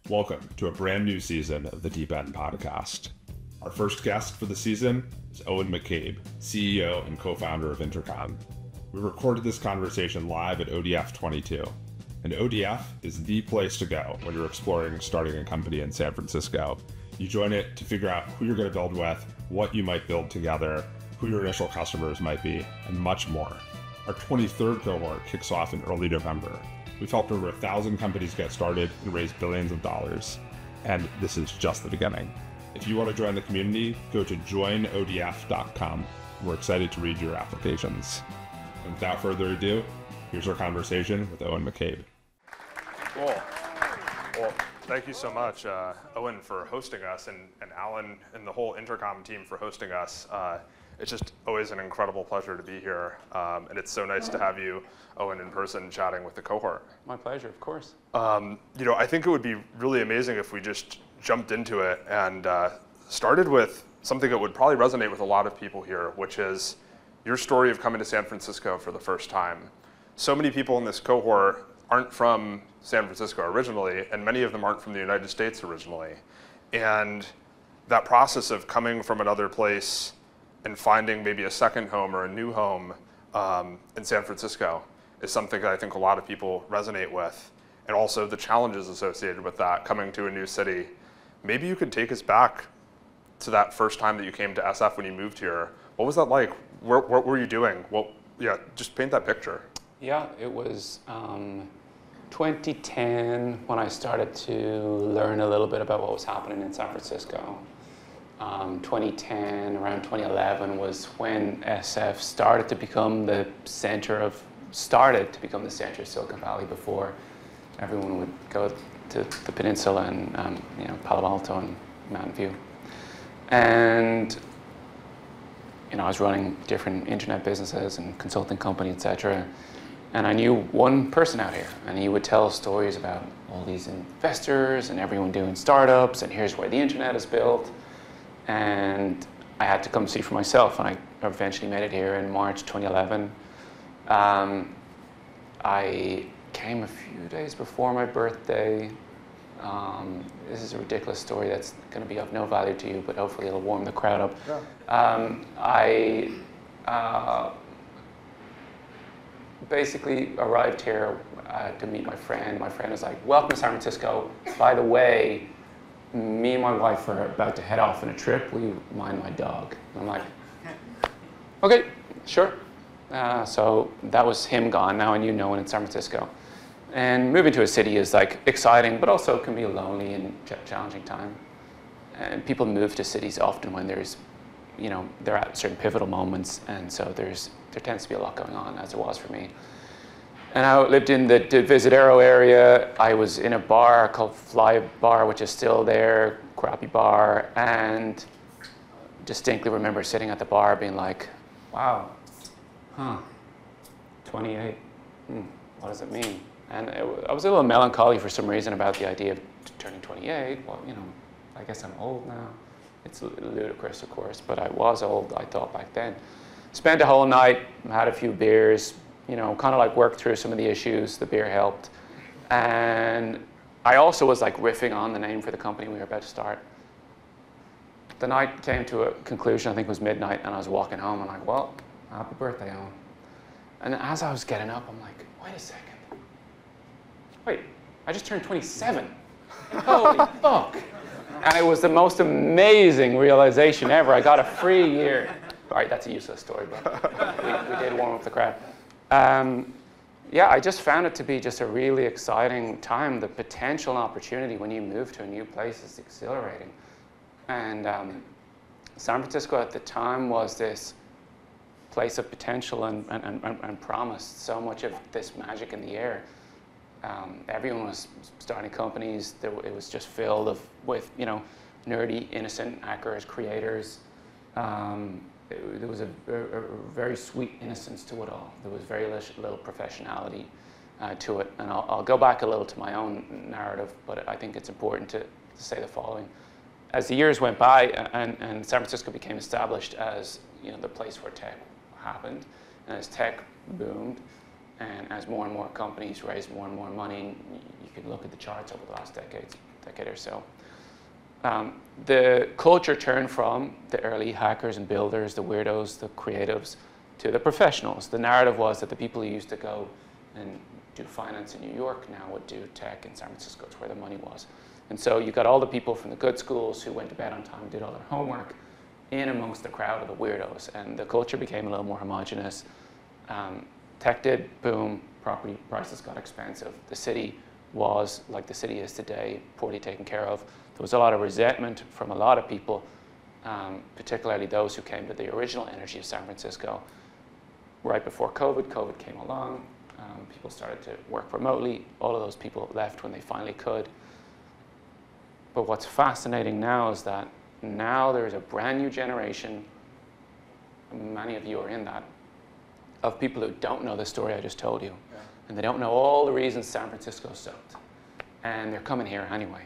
Welcome to a brand new season of the Deep End podcast. Our first guest for the season is Eoghan McCabe, CEO and co-founder of Intercom. We recorded this conversation live at ODF 22, and ODF is the place to go when you're exploring starting a company in San Francisco. You join it to figure out who you're going to build with, what you might build together, who your initial customers might be, and much more. Our 23rd cohort kicks off in early November. We've helped over 1,000 companies get started and raise billions of dollars. And this is just the beginning. If you want to join the community, go to joinodf.com. We're excited to read your applications. And without further ado, here's our conversation with Eoghan McCabe. Cool. Well, thank you so much, Eoghan, for hosting us, and Alan and the whole Intercom team for hosting us. It's just always an incredible pleasure to be here, and it's so nice to have you, Eoghan, in person chatting with the cohort. My pleasure, of course. I think it would be really amazing if we just jumped into it and started with something that would probably resonate with a lot of people here, which is your story of coming to San Francisco for the first time. So many people in this cohort aren't from San Francisco originally, and many of them aren't from the United States originally. And that process of coming from another place and finding maybe a second home or a new home in San Francisco is something that I think a lot of people resonate with, and also the challenges associated with that, coming to a new city. Maybe you could take us back to that first time that you came to SF when you moved here. What was that like? What were you doing? Well, yeah, just paint that picture. Yeah, it was 2010 when I started to learn a little bit about what was happening in San Francisco. 2010, around 2011 was when SF started to become the center of Silicon Valley. Before everyone would go to the peninsula and Palo Alto and Mountain View. And I was running different internet businesses and consulting companies, etc. And I knew one person out here, and he would tell stories about all these investors and everyone doing startups, and here's where the internet is built. And I had to come see for myself, and I eventually made it here in March 2011. I came a few days before my birthday. This is a ridiculous story that's going to be of no value to you, but hopefully it'll warm the crowd up. Yeah. I basically arrived here to meet my friend. My friend was like, "Welcome to San Francisco. By the way, me and my wife are about to head off on a trip. Will you mind my dog?" And I'm like, "Okay, sure." So that was him gone. Now I knew no one in San Francisco. And moving to a city is like exciting, but also can be a lonely and challenging time. And people move to cities often when there's, they're at certain pivotal moments, and so there tends to be a lot going on, as there was for me. And I lived in the Visadero area. I was in a bar called Fly Bar, which is still there, crappy bar, and distinctly remember sitting at the bar being like, wow, 28, what does it mean? And I was a little melancholy for some reason about the idea of turning 28. Well, I guess I'm old now. It's ludicrous, of course, but I was old, I thought, back then. Spent a whole night, had a few beers, kind of like worked through some of the issues. The beer helped. And I also was like riffing on the name for the company we were about to start. The night came to a conclusion, I think it was midnight, and I was walking home. I'm like, well, happy birthday, Eoghan. And as I was getting up, I'm like, wait a second. Wait, I just turned 27. Holy fuck. And it was the most amazing realization ever. I got a free year. All right, that's a useless story, but we did warm up the crowd. Yeah, I just found it to be just a really exciting time. The potential and opportunity when you move to a new place is exhilarating. And San Francisco at the time was this place of potential and promise. So much of this magic in the air. Everyone was starting companies. It was just filled with nerdy, innocent hackers, creators. There was a very sweet innocence to it all. There was very little professionality to it. And I'll go back a little to my own narrative, but I think it's important to say the following. As the years went by and San Francisco became established as the place where tech happened, and as tech boomed, And as more and more companies raise more and more money, you can look at the charts over the last decade or so. The culture turned from the early hackers and builders, the weirdos, the creatives, to the professionals. The narrative was that the people who used to go and do finance in New York now would do tech in San Francisco. It's where the money was. And so you got all the people from the good schools who went to bed on time, did all their homework, in amongst the crowd of the weirdos. And the culture became a little more homogenous. Tech did boom, property prices got expensive. The city was, like the city is today, poorly taken care of. There was a lot of resentment from a lot of people, particularly those who came to the original energy of San Francisco. Right before COVID came along. People started to work remotely. All of those people left when they finally could. But what's fascinating now is that now there's a brand new generation, many of you are in that, of people who don't know the story I just told you. Yeah. And they don't know all the reasons San Francisco sucked. And they're coming here anyway.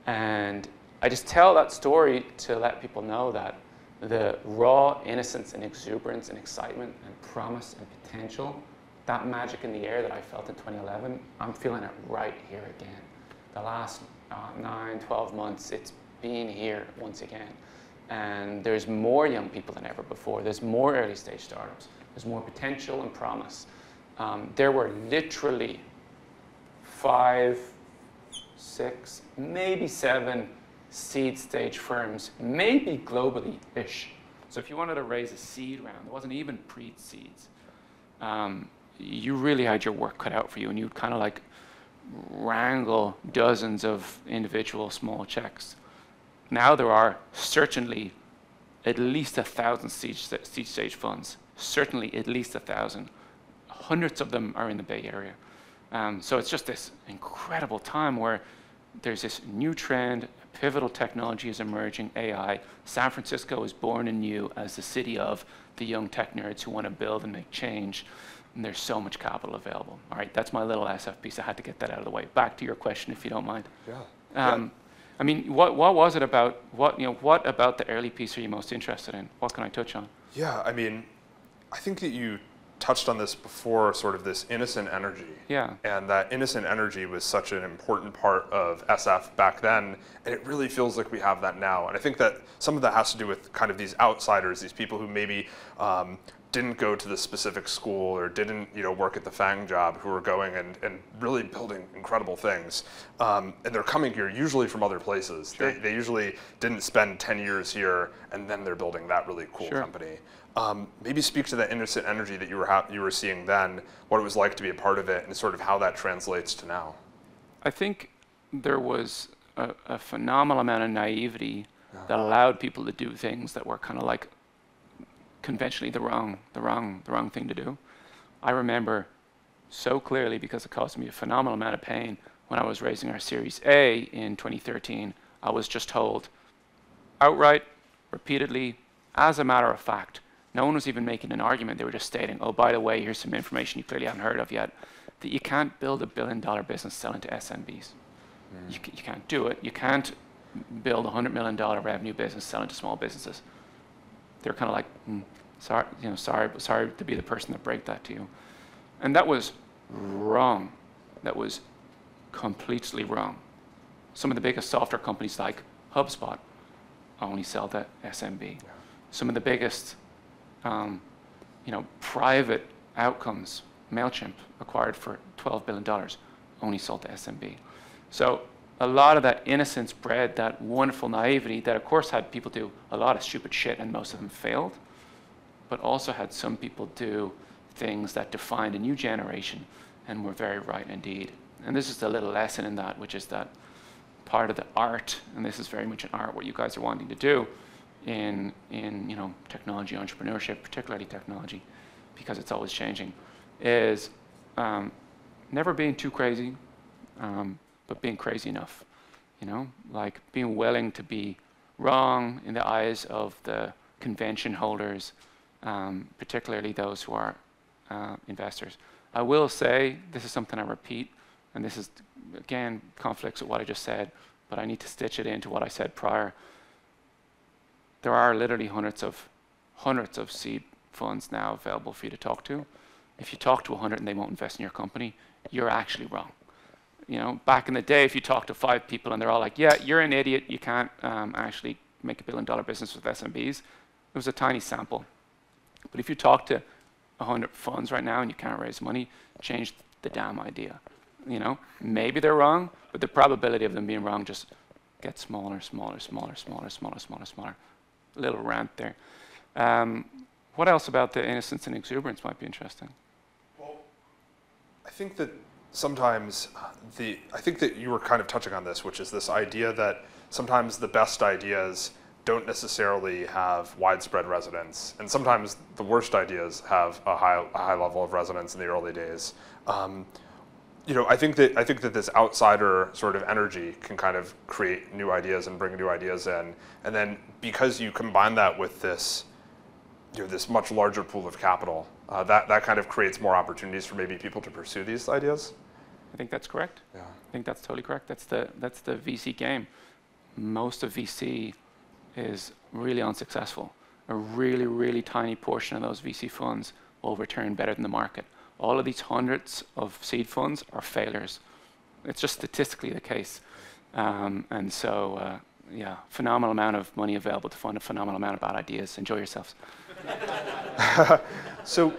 And I just tell that story to let people know that the raw innocence and exuberance and excitement and promise and potential, that magic in the air that I felt in 2011, I'm feeling it right here again. The last 9, 12 months, it's been here once again. And there's more young people than ever before. There's more early stage startups. There's more potential and promise. There were literally 5, 6, maybe 7 seed stage firms, maybe globally-ish. So if you wanted to raise a seed round, there wasn't even pre-seeds. You really had your work cut out for you, and you'd kind of like wrangle dozens of individual small checks. Now there are certainly at least 1,000 seed stage funds, certainly at least 1,000. Hundreds of them are in the Bay Area. So it's just this incredible time where there's this new trend, pivotal technology is emerging, AI. San Francisco is born anew as the city of the young tech nerds who want to build and make change. And there's so much capital available. All right, that's my little SF piece. I had to get that out of the way. Back to your question, if you don't mind. Yeah. I mean, what was it about? What about the early piece are you most interested in? What can I touch on? Yeah, I mean, I think that you touched on this before, sort of this innocent energy. Yeah. And that innocent energy was such an important part of SF back then, and it really feels like we have that now. And I think that some of that has to do with kind of these outsiders, these people who maybe didn't go to the specific school or didn't work at the FANG job, who are going and really building incredible things. And they're coming here usually from other places. Sure. They usually didn't spend 10 years here and then they're building that really cool Sure. company. Maybe speak to that innocent energy that you were seeing then, what it was like to be a part of it, and sort of how that translates to now. I think there was a phenomenal amount of naivety that allowed people to do things that were kind of like conventionally the wrong thing to do. I remember so clearly, because it caused me a phenomenal amount of pain, when I was raising our Series A in 2013, I was just told outright, repeatedly, as a matter of fact, no one was even making an argument, they were just stating, oh, by the way, here's some information you clearly haven't heard of yet, that you can't build $1 billion business selling to SMBs. You can't do it. You can't build a $100 million revenue business selling to small businesses. They're kind of like, sorry to be the person that break that to you. And that was wrong. That was completely wrong. Some of the biggest software companies like HubSpot only sell to SMB. Yeah. Some of the biggest private outcomes, MailChimp acquired for $12 billion, only sold to SMB. So a lot of that innocence bred that wonderful naivety that of course had people do a lot of stupid shit and most of them failed, but also had some people do things that defined a new generation and were very right indeed. And this is a little lesson in that, which is that part of the art, and this is very much an art, what you guys are wanting to do in technology entrepreneurship, particularly technology, because it's always changing, is never being too crazy, but being crazy enough, like being willing to be wrong in the eyes of the convention holders, particularly those who are investors. I will say, this is something I repeat, and this is, again, conflicts with what I just said, but I need to stitch it into what I said prior. There are literally hundreds of seed funds now available for you to talk to. if you talk to 100 and they won't invest in your company, you're actually wrong. You know, back in the day, if you talk to 5 people and they're all like, yeah, you're an idiot, you can't actually make $1 billion business with SMBs, it was a tiny sample. But if you talk to 100 funds right now and you can't raise money, change the damn idea. You know, maybe they're wrong, but the probability of them being wrong just gets smaller, smaller, smaller, smaller, smaller, smaller, smaller. A little rant there. What else about the innocence and exuberance might be interesting? Well, I think that sometimes I think that you were kind of touching on this, which is this idea that sometimes the best ideas don't necessarily have widespread resonance, and sometimes the worst ideas have a high level of resonance in the early days. You know, I think that this outsider sort of energy can kind of create new ideas and bring new ideas in, and then because you combine that with this, you know, this much larger pool of capital, that kind of creates more opportunities for maybe people to pursue these ideas. I think that's correct. Yeah. I think that's totally correct. That's the VC game. Most of VC is really unsuccessful. A really, really tiny portion of those VC funds will return better than the market. All of these hundreds of seed funds are failures. It's just statistically the case. And so, yeah, phenomenal amount of money available to fund a phenomenal amount of bad ideas. Enjoy yourselves. So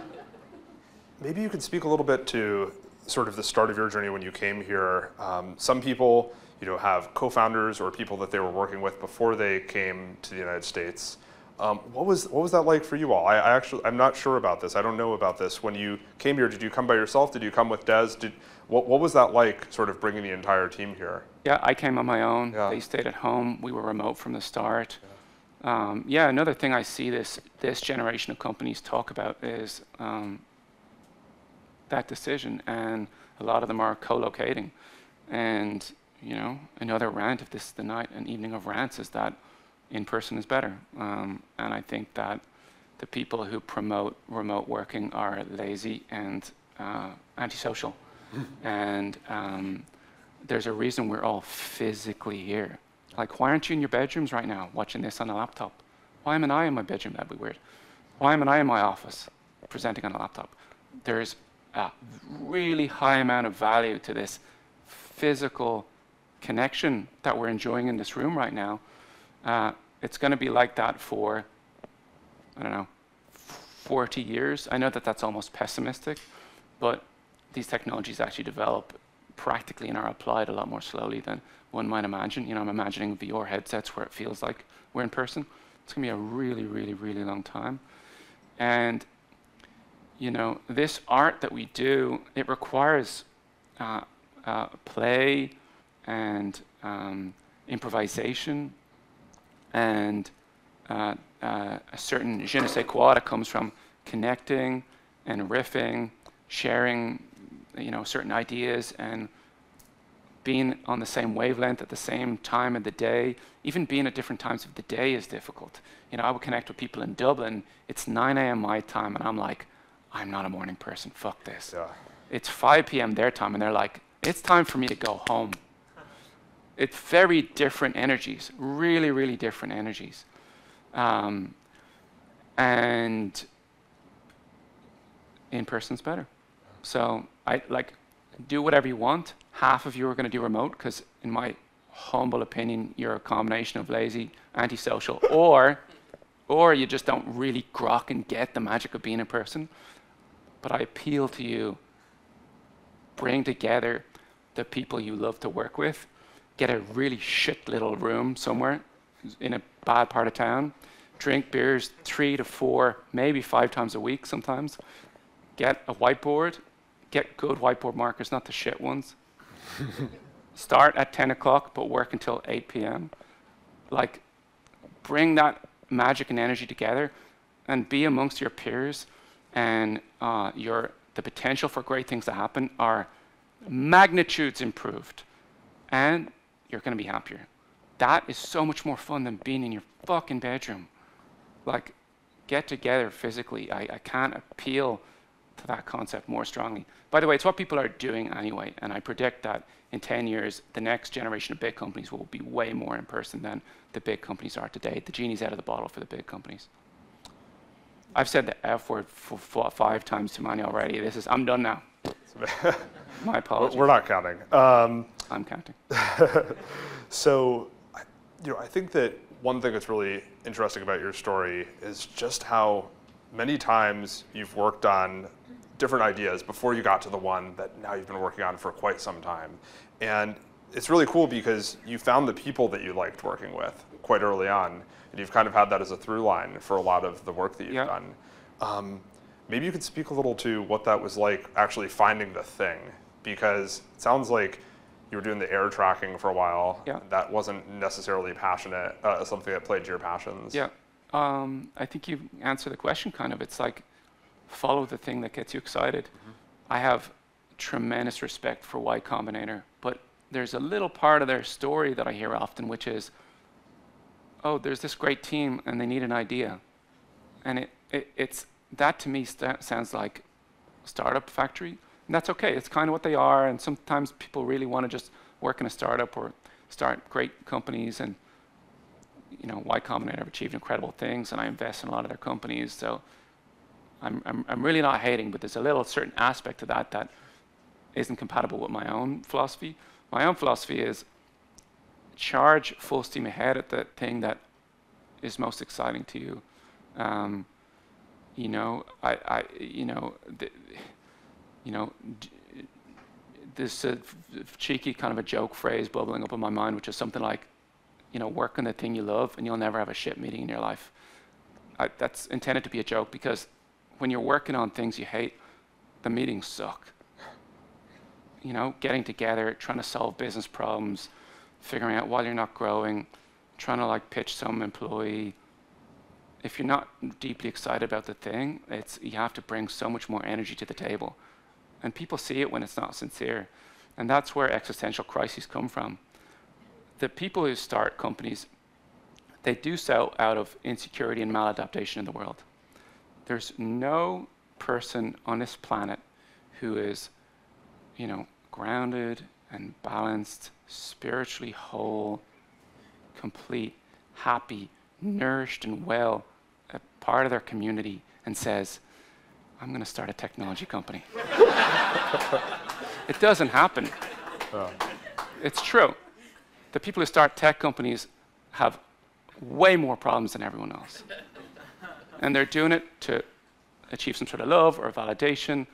maybe you could speak a little bit to sort of the start of your journey when you came here. Some people, you know, have co-founders or people that they were working with before they came to the United States. What was that like for you all? I'm not sure about this. I don't know about this. When you came here, did you come by yourself? Did you come with Des? What was that like, sort of bringing the entire team here? Yeah, I came on my own. Yeah. They stayed at home. We were remote from the start. Yeah, another thing I see this generation of companies talk about is that decision, and a lot of them are co-locating. And you know, another rant, if this is the night, an evening of rants, is that in person is better. And I think that the people who promote remote working are lazy and antisocial. And there's a reason we're all physically here. Like, why aren't you in your bedrooms right now watching this on a laptop? Why am I in my bedroom? That'd be weird. Why am I in my office presenting on a laptop? There's a really high amount of value to this physical connection that we're enjoying in this room right now. It's going to be like that for, I don't know, 40 years. I know that that's almost pessimistic, but these technologies actually develop practically and are applied a lot more slowly than one might imagine. You know, I'm imagining VR headsets where it feels like we're in person. It's going to be a really, really, really long time. And, you know, this art that we do, it requires play and improvisation and a certain je ne sais quoi that comes from connecting and riffing, sharing, you know, certain ideas and being on the same wavelength at the same time of the day. Even being at different times of the day is difficult. You know, I would connect with people in Dublin. It's 9 a.m. my time, and I'm like, I'm not a morning person. Fuck this. Yeah. It's 5 p.m. their time, and they're like, it's time for me to go home. It's very different energies, really, really different energies. And in person's better. So I like, do whatever you want. Half of you are going to do remote because, in my humble opinion, you're a combination of lazy, antisocial, or you just don't really grok and get the magic of being in person. But I appeal to you, bring together the people you love to work with, get a really shit little room somewhere in a bad part of town, drink beers 3 to 4, maybe 5 times a week sometimes, get a whiteboard, get good whiteboard markers, not the shit ones. Start at 10 o'clock, but work until 8 p.m. Like, bring that magic and energy together and be amongst your peers, and the potential for great things to happen are magnitudes improved, and you're going to be happier. That is so much more fun than being in your fucking bedroom. Like, get together physically. I can't appeal to that concept more strongly. By the way, it's what people are doing anyway, and I predict that in 10 years, the next generation of big companies will be way more in person than the big companies are today. The genie's out of the bottle for the big companies. I've said the F word 5 times too many already. I'm done now. My apologies. We're not counting. I'm counting. So, I think that one thing that's really interesting about your story is just how many times you've worked on different ideas before you got to the one that now you've been working on for quite some time. And it's really cool because you found the people that you liked working with quite early on, and you've kind of had that as a through line for a lot of the work that you've done. Maybe you could speak a little to what that was like actually finding the thing, because it sounds like you were doing the air tracking for a while. Yeah. That wasn't necessarily passionate, something that played to your passions. Yeah. I think you answered the question kind of. It's like, follow the thing that gets you excited. I have tremendous respect for Y Combinator, but there's a little part of their story that I hear often, which is, oh, there's this great team and they need an idea. And it's that to me sounds like startup factory. And that's okay, it's kind of what they are, and sometimes people really want to just work in a startup or start great companies, and Y Combinator have achieved incredible things, and I invest in a lot of their companies, so I'm really not hating, but there's a little certain aspect to that isn't compatible with my own philosophy. My own philosophy is charge full steam ahead at the thing that is most exciting to you. This cheeky kind of a joke phrase bubbling up in my mind, which is something like, work on the thing you love and you'll never have a shit meeting in your life. That's intended to be a joke, because when you're working on things you hate, the meetings suck. Getting together, trying to solve business problems, figuring out why you're not growing, trying to pitch some employee. If you're not deeply excited about the thing, you have to bring so much more energy to the table. And people see it when it's not sincere. And that's where existential crises come from. The people who start companies, they do so out of insecurity and maladaptation in the world. There's no person on this planet who is, grounded and balanced, spiritually whole, complete, happy, nourished and well, a part of their community, and says, I'm going to start a technology company. It doesn't happen. It's true. The people who start tech companies have way more problems than everyone else. And they're doing it to achieve some sort of love or validation,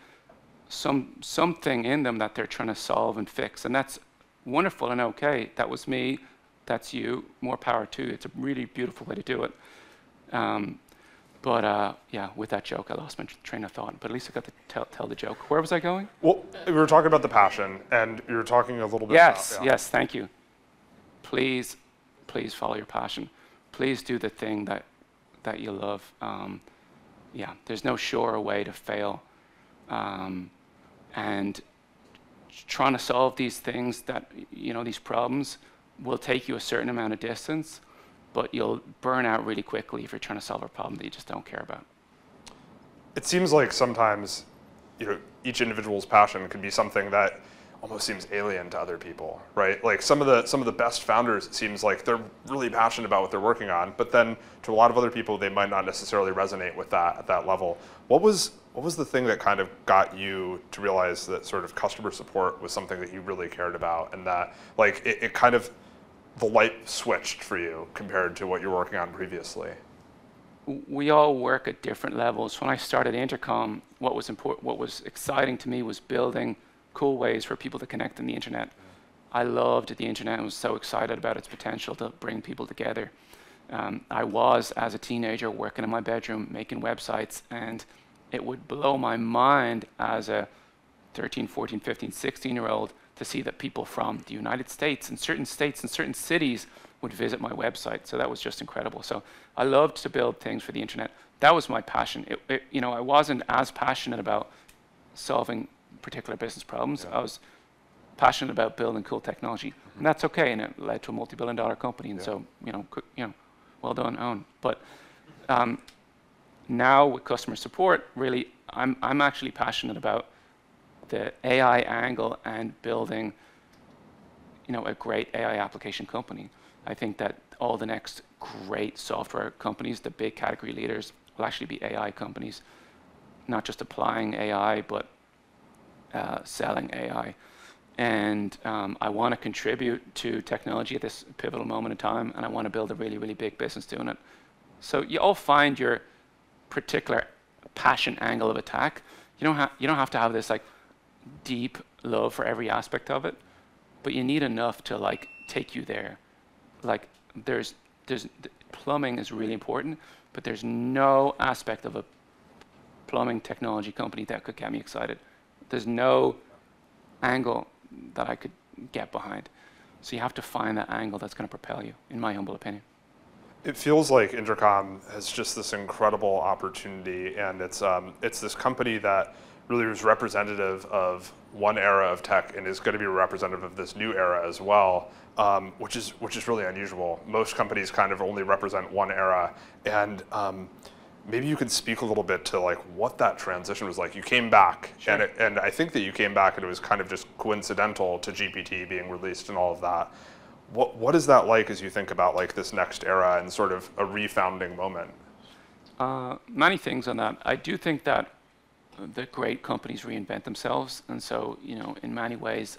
something in them that they're trying to solve and fix. And that's wonderful and okay. That was me. That's you. More power to you. It's a really beautiful way to do it. With that joke, I lost my train of thought. But at least I got to tell the joke. Where was I going? Well, we were talking about the passion, and you were talking a little bit about... Yes, thank you. Please follow your passion. Please do the thing that you love. There's no surer way to fail. And trying to solve these things these problems will take you a certain amount of distance, but you'll burn out really quickly if you're trying to solve a problem that you just don't care about. It seems like sometimes, each individual's passion could be something that almost seems alien to other people, right? Like some of the best founders, it seems like they're really passionate about what they're working on, but then to a lot of other people, they might not necessarily resonate with that at that level. What was the thing that kind of got you to realize that sort of customer support was something that you really cared about, and that it kind of, the light switched for you compared to what you were working on previously? We all work at different levels. When I started Intercom, what was exciting to me was building cool ways for people to connect on the internet. I loved the internet and was so excited about its potential to bring people together. I was, as a teenager, working in my bedroom, making websites, and it would blow my mind as a 13, 14, 15, 16-year-old to see that people from the United States and certain cities would visit my website. So that was just incredible. So I loved to build things for the internet. That was my passion. I wasn't as passionate about solving particular business problems. I was passionate about building cool technology, and that's okay. And it led to a multi-billion-dollar company. And so, well done, Owen. But now with customer support, really, I'm actually passionate about the AI angle and building, a great AI application company. I think that all the next great software companies, the big category leaders, will actually be AI companies, not just applying AI, but selling AI. And I want to contribute to technology at this pivotal moment in time, and I want to build a really, really big business doing it. So you all find your particular passion angle of attack. You don't have to have this like deep love for every aspect of it, but you need enough to like take you there. Like there's plumbing is really important, but there's no aspect of a plumbing technology company that could get me excited. There's no angle that I could get behind. So you have to find that angle that's going to propel you, in my humble opinion. It feels like Intercom has just this incredible opportunity, and it's this company that really was representative of one era of tech and is going to be representative of this new era as well, which is really unusual. Most companies kind of only represent one era, and maybe you could speak a little bit to like what that transition was like. You came back, sure. and I think that you came back and it was kind of just coincidental to GPT being released and all of that. What is that like as you think about like this next era and sort of a refounding moment? Many things on that. I do think that the great companies reinvent themselves, and so in many ways,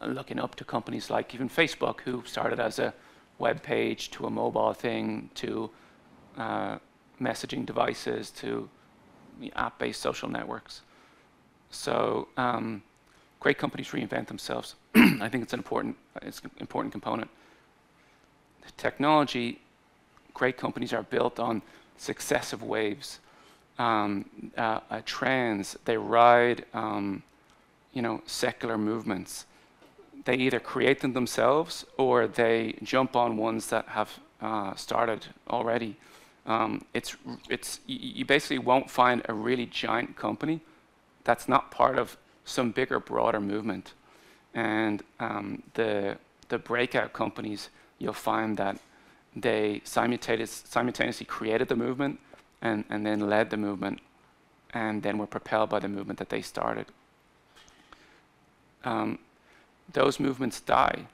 looking up to companies like even Facebook, who started as a web page to a mobile thing to messaging devices to app-based social networks. So great companies reinvent themselves. I think it's an important component. The technology, great companies are built on successive waves, trends. They ride, secular movements. They either create them themselves or they jump on ones that have started already. You basically won't find a really giant company that's not part of some bigger, broader movement. And the breakout companies, you'll find that they simultaneously created the movement and then led the movement and then were propelled by the movement that they started. Those movements die.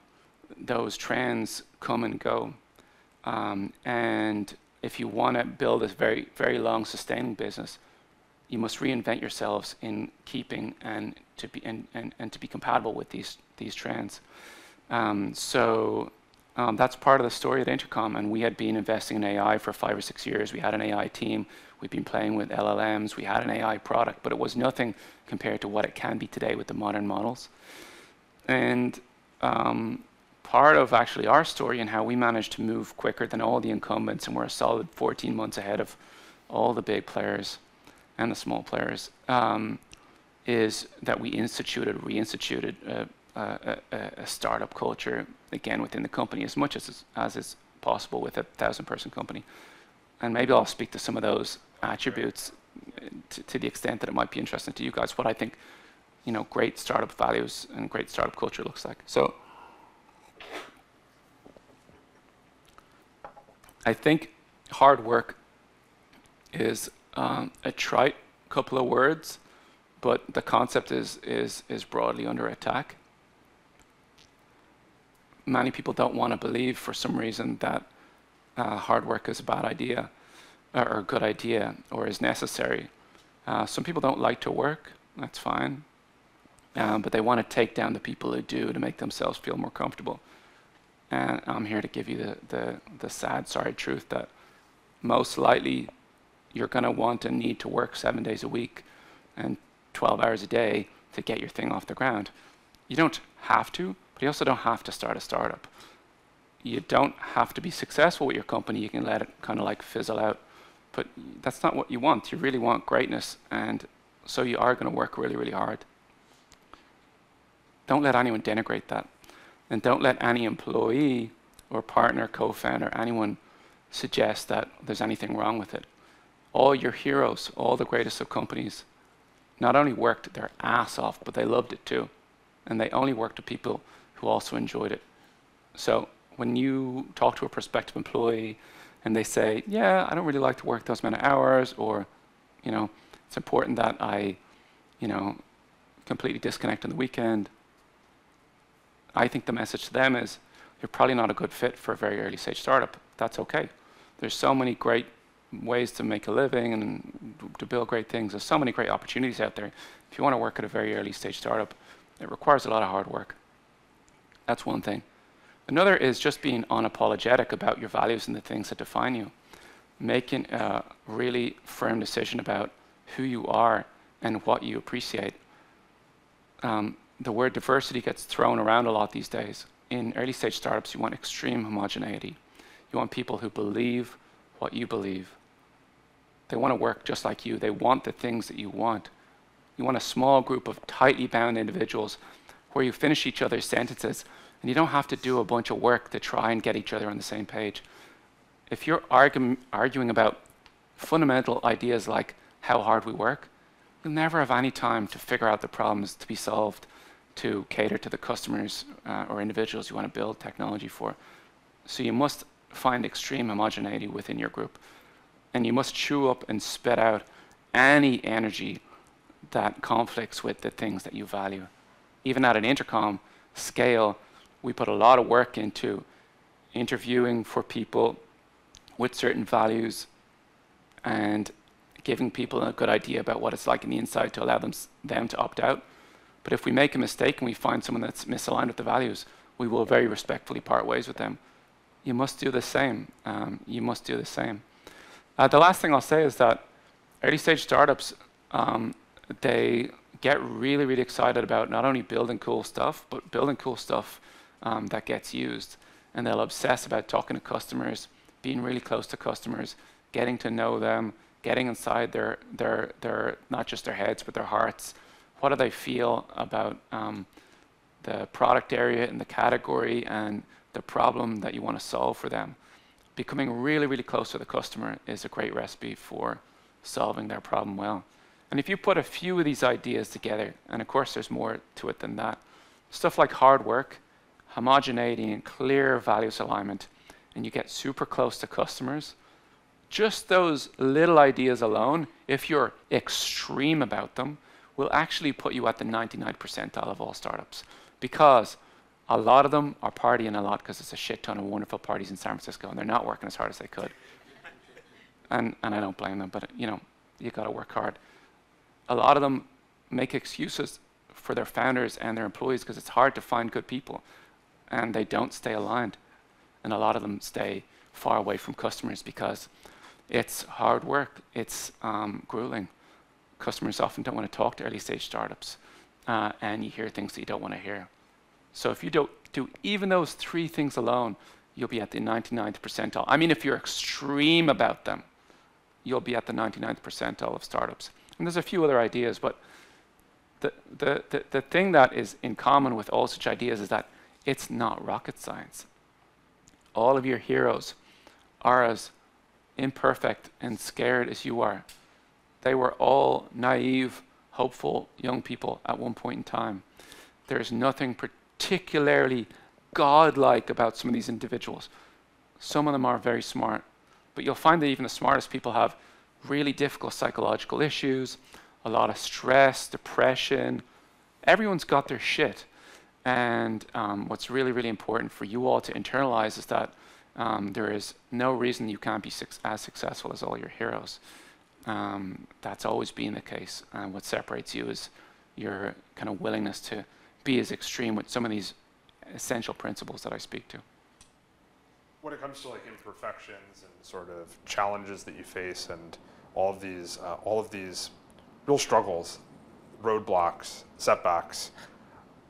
Those trends come and go. And if you want to build a very, very long sustaining business, you must reinvent yourselves in keeping and to be compatible with these trends. So that's part of the story at Intercom, and we had been investing in AI for 5 or 6 years. We had an AI team. We've been playing with LLMs. We had an AI product, but it was nothing compared to what it can be today with the modern models. And part of actually our story and how we managed to move quicker than all the incumbents, and we're a solid 14 months ahead of all the big players and the small players, is that we reinstituted a startup culture, again, within the company as much as is possible with a 1,000-person company. And maybe I'll speak to some of those attributes to the extent that it might be interesting to you guys, what I think great startup values and great startup culture looks like. So I think hard work is a trite couple of words, but the concept is broadly under attack. Many people don't want to believe for some reason that hard work is a bad idea or a good idea or is necessary. Some people don't like to work, that's fine. But they want to take down the people who do to make themselves feel more comfortable. And I'm here to give you the sad, sorry truth that most likely you're going to want and need to work 7 days a week and 12 hours a day to get your thing off the ground. You don't have to, but you also don't have to start a startup. You don't have to be successful with your company. You can let it kind of like fizzle out. But that's not what you want. You really want greatness, and so you are going to work really, really hard. Don't let anyone denigrate that. And don't let any employee or partner, co-founder, anyone suggest that there's anything wrong with it. All your heroes, all the greatest of companies, not only worked their ass off, but they loved it too. And they only worked with people who also enjoyed it. So when you talk to a prospective employee and they say, yeah, I don't really like to work those many hours, or, it's important that I, completely disconnect on the weekend, I think the message to them is, you're probably not a good fit for a very early stage startup. That's okay. There's so many great ways to make a living and to build great things. There's so many great opportunities out there. If you want to work at a very early stage startup, it requires a lot of hard work. That's one thing. Another is just being unapologetic about your values and the things that define you. Making a really firm decision about who you are and what you appreciate. The word diversity gets thrown around a lot these days. In early stage startups, you want extreme homogeneity. You want people who believe what you believe. They want to work just like you. They want the things that you want. You want a small group of tightly bound individuals where you finish each other's sentences and you don't have to do a bunch of work to try and get each other on the same page. If you're arguing about fundamental ideas like how hard we work, you'll never have any time to figure out the problems to be solved to cater to the customers or individuals you want to build technology for. So you must find extreme homogeneity within your group. And you must chew up and spit out any energy that conflicts with the things that you value. Even at an Intercom scale, we put a lot of work into interviewing for people with certain values and giving people a good idea about what it's like in the inside to allow them to opt out. But if we make a mistake and we find someone that's misaligned with the values, we will very respectfully part ways with them. You must do the same. You must do the same. The last thing I'll say is that early stage startups, they get really, really excited about not only building cool stuff, but building cool stuff that gets used. And they'll obsess about talking to customers, being really close to customers, getting to know them, getting inside their not just their heads, but their hearts. What do they feel about the product area and the category and the problem that you want to solve for them? Becoming really, really close to the customer is a great recipe for solving their problem well. And if you put a few of these ideas together, and of course there's more to it than that, stuff like hard work, homogeneity, and clear values alignment, and you get super close to customers, just those little ideas alone, if you're extreme about them, will actually put you at the 99th percentile of all startups. Because a lot of them are partying a lot because there's a shit ton of wonderful parties in San Francisco and they're not working as hard as they could. And I don't blame them, but you got to work hard. A lot of them make excuses for their founders and their employees because it's hard to find good people and they don't stay aligned. And a lot of them stay far away from customers because it's hard work, it's grueling. Customers often don't want to talk to early stage startups and you hear things that you don't want to hear. So if you don't do even those three things alone, you'll be at the 99th percentile. I mean, if you're extreme about them, you'll be at the 99th percentile of startups. And there's a few other ideas, but the thing that is in common with all such ideas is that it's not rocket science. All of your heroes are as imperfect and scared as you are. They were all naive, hopeful young people at one point in time. There's nothing particularly godlike about some of these individuals. Some of them are very smart, but you'll find that even the smartest people have really difficult psychological issues, a lot of stress, depression. Everyone's got their shit. And what's really, really important for you all to internalize is that there is no reason you can't be as successful as all your heroes. That's always been the case. And what separates you is your kind of willingness to be as extreme with some of these essential principles that I speak to. When it comes to like imperfections and sort of challenges that you face and all of these real struggles, roadblocks, setbacks,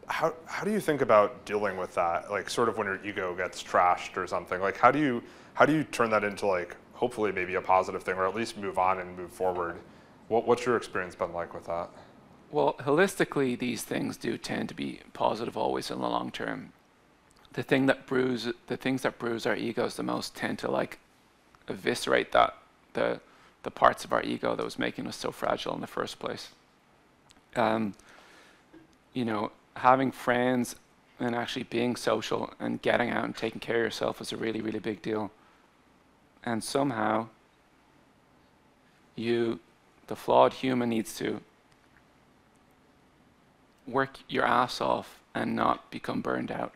how do you think about dealing with that? Like sort of when your ego gets trashed or something, like how do you turn that into like hopefully maybe a positive thing or at least move on and move forward? What's your experience been like with that? Well, holistically, these things do tend to be positive always in the long term. The things that bruise our egos the most tend to like eviscerate the parts of our ego that was making us so fragile in the first place. Having friends and actually being social and getting out and taking care of yourself is a really, really big deal. And somehow, the flawed human needs to work your ass off and not become burned out.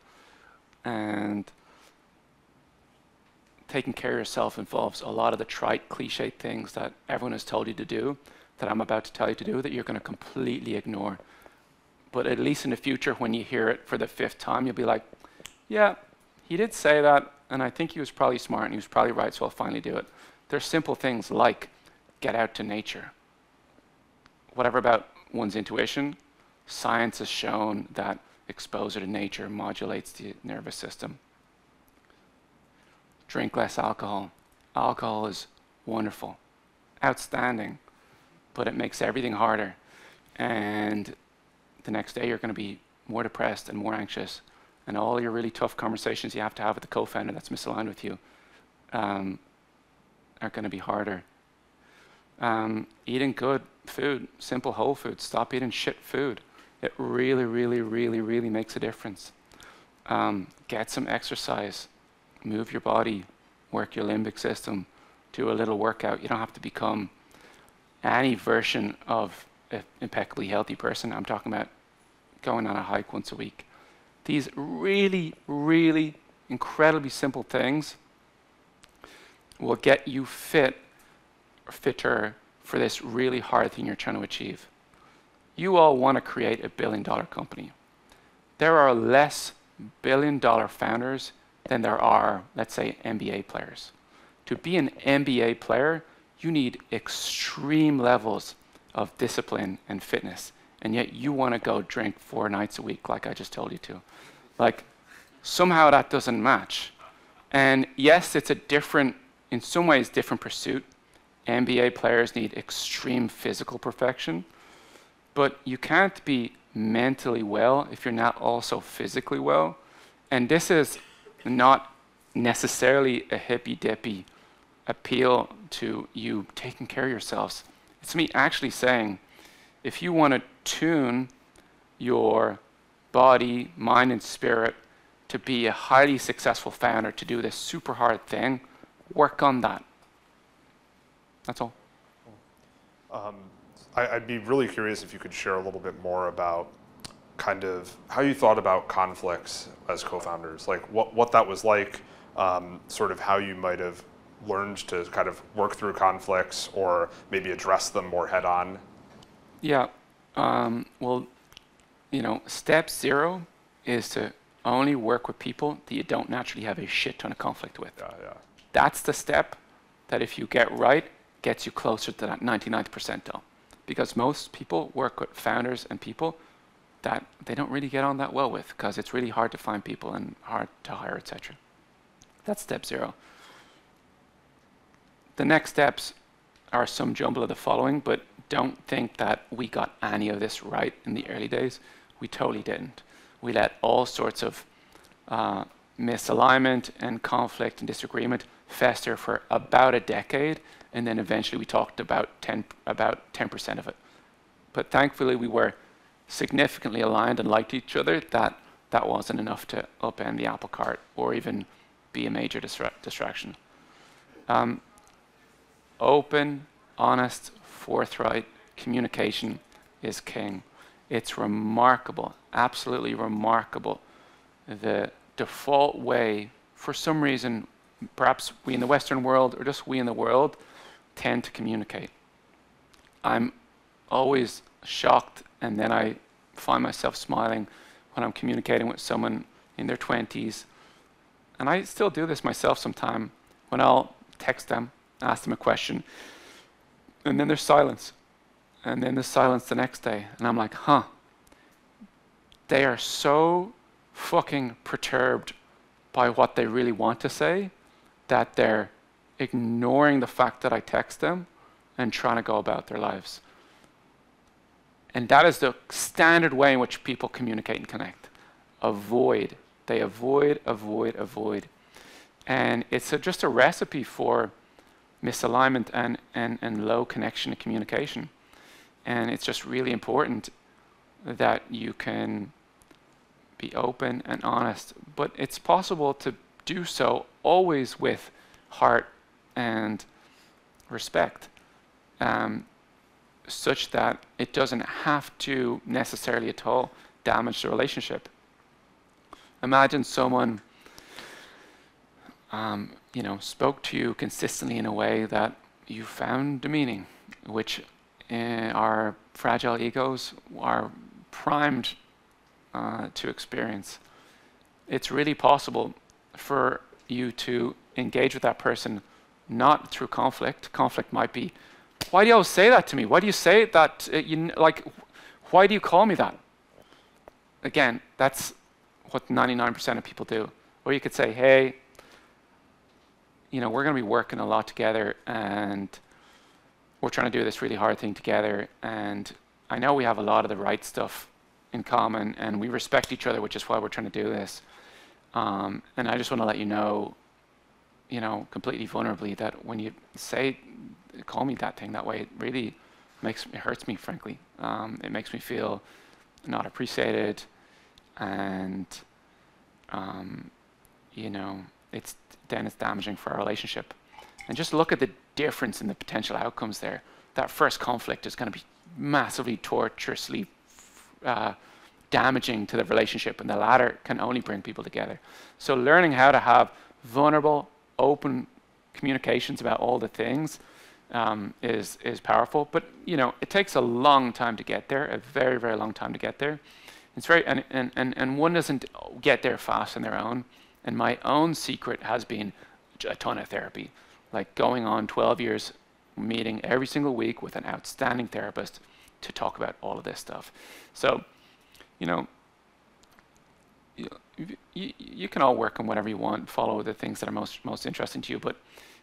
And taking care of yourself involves a lot of the trite, cliche things that everyone has told you to do, that I'm about to tell you to do, that you're going to completely ignore. But at least in the future, when you hear it for the 5th time, you'll be like, yeah, he did say that, and I think he was probably smart, and he was probably right, so I'll finally do it. There's simple things like get out to nature. Whatever about one's intuition, science has shown that exposure to nature modulates the nervous system. Drink less alcohol. Alcohol is wonderful, outstanding, but it makes everything harder. And the next day you're going to be more depressed and more anxious. And all your really tough conversations you have to have with the co-founder that's misaligned with you are going to be harder. Eating good food, simple whole food. Stop eating shit food. It really, really, really, really makes a difference. Get some exercise. Move your body. Work your limbic system. Do a little workout. You don't have to become any version of an impeccably healthy person. I'm talking about going on a hike once a week. These really, really incredibly simple things will get you fit or fitter for this really hard thing you're trying to achieve. You all want to create a billion-dollar company. There are less billion-dollar founders than there are, let's say, NBA players. To be an NBA player, you need extreme levels of discipline and fitness, and yet you want to go drink 4 nights a week like I just told you to. Like, somehow that doesn't match. And yes, it's a different, in some ways, different pursuit. NBA players need extreme physical perfection, but you can't be mentally well if you're not also physically well. And this is not necessarily a hippy-dippy appeal to you taking care of yourselves. It's me actually saying, if you want to tune your body, mind, and spirit to be a highly successful founder, to do this super hard thing, work on that. That's all. I'd be really curious if you could share a little bit more about kind of how you thought about conflicts as co-founders, like what that was like, sort of how you might have learned to kind of work through conflicts or maybe address them more head on. Yeah, well, you know, step 0 is to only work with people that you don't naturally have a shit ton of conflict with. Yeah. That's the step that if you get right, gets you closer to that 99th percentile. Because most people work with founders and people that they don't really get on that well with, because it's really hard to find people and hard to hire, etc. That's step 0. The next steps are some jumble of the following, but don't think that we got any of this right in the early days. We totally didn't. We let all sorts of misalignment and conflict and disagreement fester for about a decade, and then eventually we talked about 10% of it. But thankfully we were significantly aligned and liked each other. That wasn't enough to upend the apple cart or even be a major distraction. Open, honest, forthright communication is king. It's remarkable, absolutely remarkable. The default way, for some reason, perhaps we in the Western world or just we in the world tend to communicate. I'm always shocked, and then I find myself smiling when I'm communicating with someone in their 20s. And I still do this myself sometime, when I'll text them, ask them a question, and then there's silence. And then there's silence the next day. And I'm like, huh. They are so fucking perturbed by what they really want to say that they're ignoring the fact that I text them and trying to go about their lives. And that is the standard way in which people communicate and connect. Avoid. They avoid. And it's just a recipe for misalignment and low connection to communication. And it's just really important that you can be open and honest. But it's possible to do so always with heart and respect, such that it doesn't have to necessarily at all damage the relationship. Imagine someone spoke to you consistently in a way that you found the meaning, which our fragile egos are primed to experience. It's really possible for you to engage with that person not through conflict. Conflict might be, why do you always say that to me? Why do you say that? Why do you call me that? Again, that's what 99% of people do. Or you could say, hey, we're going to be working a lot together, and we're trying to do this really hard thing together, and I know we have a lot of the right stuff in common, and we respect each other, which is why we're trying to do this. And I just want to let you know, completely vulnerably, that when you call me that thing that way, it really hurts me, frankly. It makes me feel not appreciated, and it's damaging for our relationship. And just look at the difference in the potential outcomes there. That first conflict is going to be massively torturously damaging to the relationship, and the latter can only bring people together. So learning how to have vulnerable, open communications about all the things is powerful. But it takes a long time to get there, a very, very long time to get there. It's very and one doesn't get there fast on their own. And my own secret has been a ton of therapy, like going on 12 years, meeting every single week with an outstanding therapist to talk about all of this stuff. So, you can all work on whatever you want, follow the things that are most interesting to you. But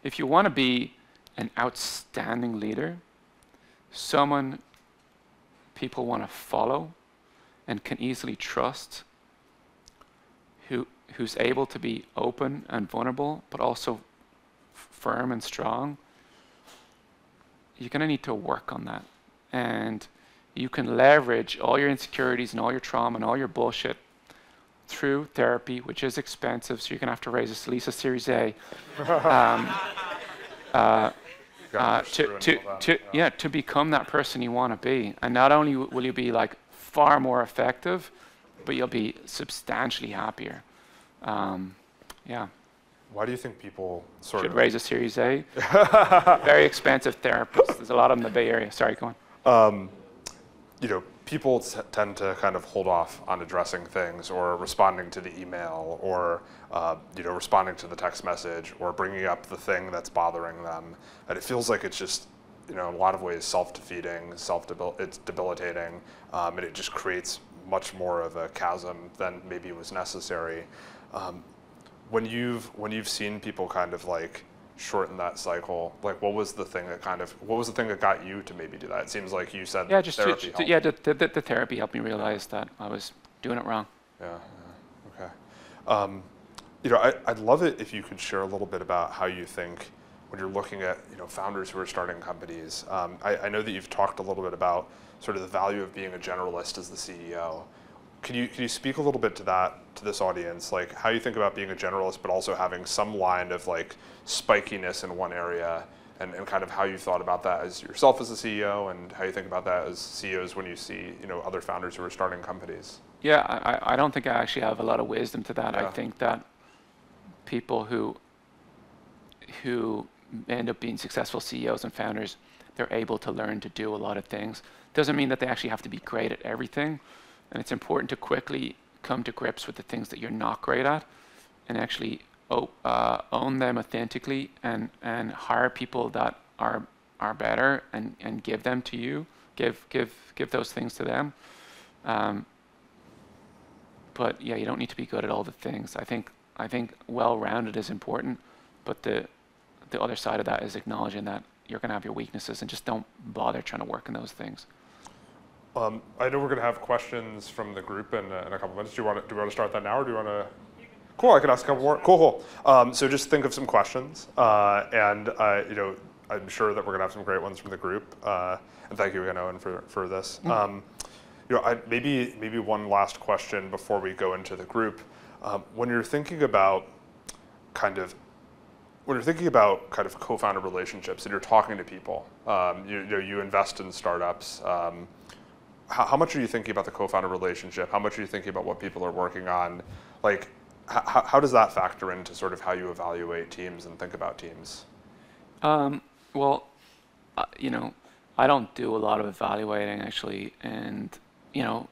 if you want to be an outstanding leader, someone people want to follow and can easily trust, who's able to be open and vulnerable, but also firm and strong, you're going to need to work on that. And you can leverage all your insecurities and all your trauma and all your bullshit through therapy, which is expensive, so you're going to have to raise at least a Series A to become that person you want to be. And not only will you be far more effective, but you'll be substantially happier. Why do you think people should raise a Series A? Very expensive therapists. There's a lot of them in the Bay Area. Sorry, go on. People tend to kind of hold off on addressing things, or responding to the email, or responding to the text message, or bringing up the thing that's bothering them. And it feels like it's just, in a lot of ways, self-defeating, it's debilitating, and it just creates much more of a chasm than maybe was necessary. When you've seen people kind of shorten that cycle, what was the thing that got you to maybe do that? It seems like you said therapy helped. The therapy helped me realize that I was doing it wrong. Okay. I'd love it if you could share a little bit about how you think, when you're looking at founders who are starting companies. I know that you've talked a little bit about sort of the value of being a generalist as the CEO. Can you speak a little bit to that, to this audience, how you think about being a generalist, but also having some line of spikiness in one area, and kind of how you thought about that as yourself as a CEO, and how you think about that as CEOs when you see other founders who are starting companies? Yeah, I don't think I actually have a lot of wisdom to that. Yeah. I think that people who end up being successful CEOs and founders, they're able to learn to do a lot of things. Doesn't mean that they actually have to be great at everything. And it's important to quickly come to grips with the things that you're not great at, and actually own them authentically, and hire people that are better, and give them to you. Give those things to them. But yeah, you don't need to be good at all the things. I think well-rounded is important, but the other side of that is acknowledging that you're going to have your weaknesses, and just don't bother trying to work on those things. I know we're going to have questions from the group in a couple minutes. Do you want to start that now, or do you want to? Cool, I can ask a couple more. Cool. So just think of some questions, and I'm sure that we're going to have some great ones from the group. And thank you again, Owen, for this. Maybe one last question before we go into the group. When you're thinking about kind of co-founder relationships, and you're talking to people, you invest in startups. How much are you thinking about the co-founder relationship? How much are you thinking about what people are working on? how does that factor into sort of how you evaluate teams and think about teams? Well, you know, I don't do a lot of evaluating actually, and you know,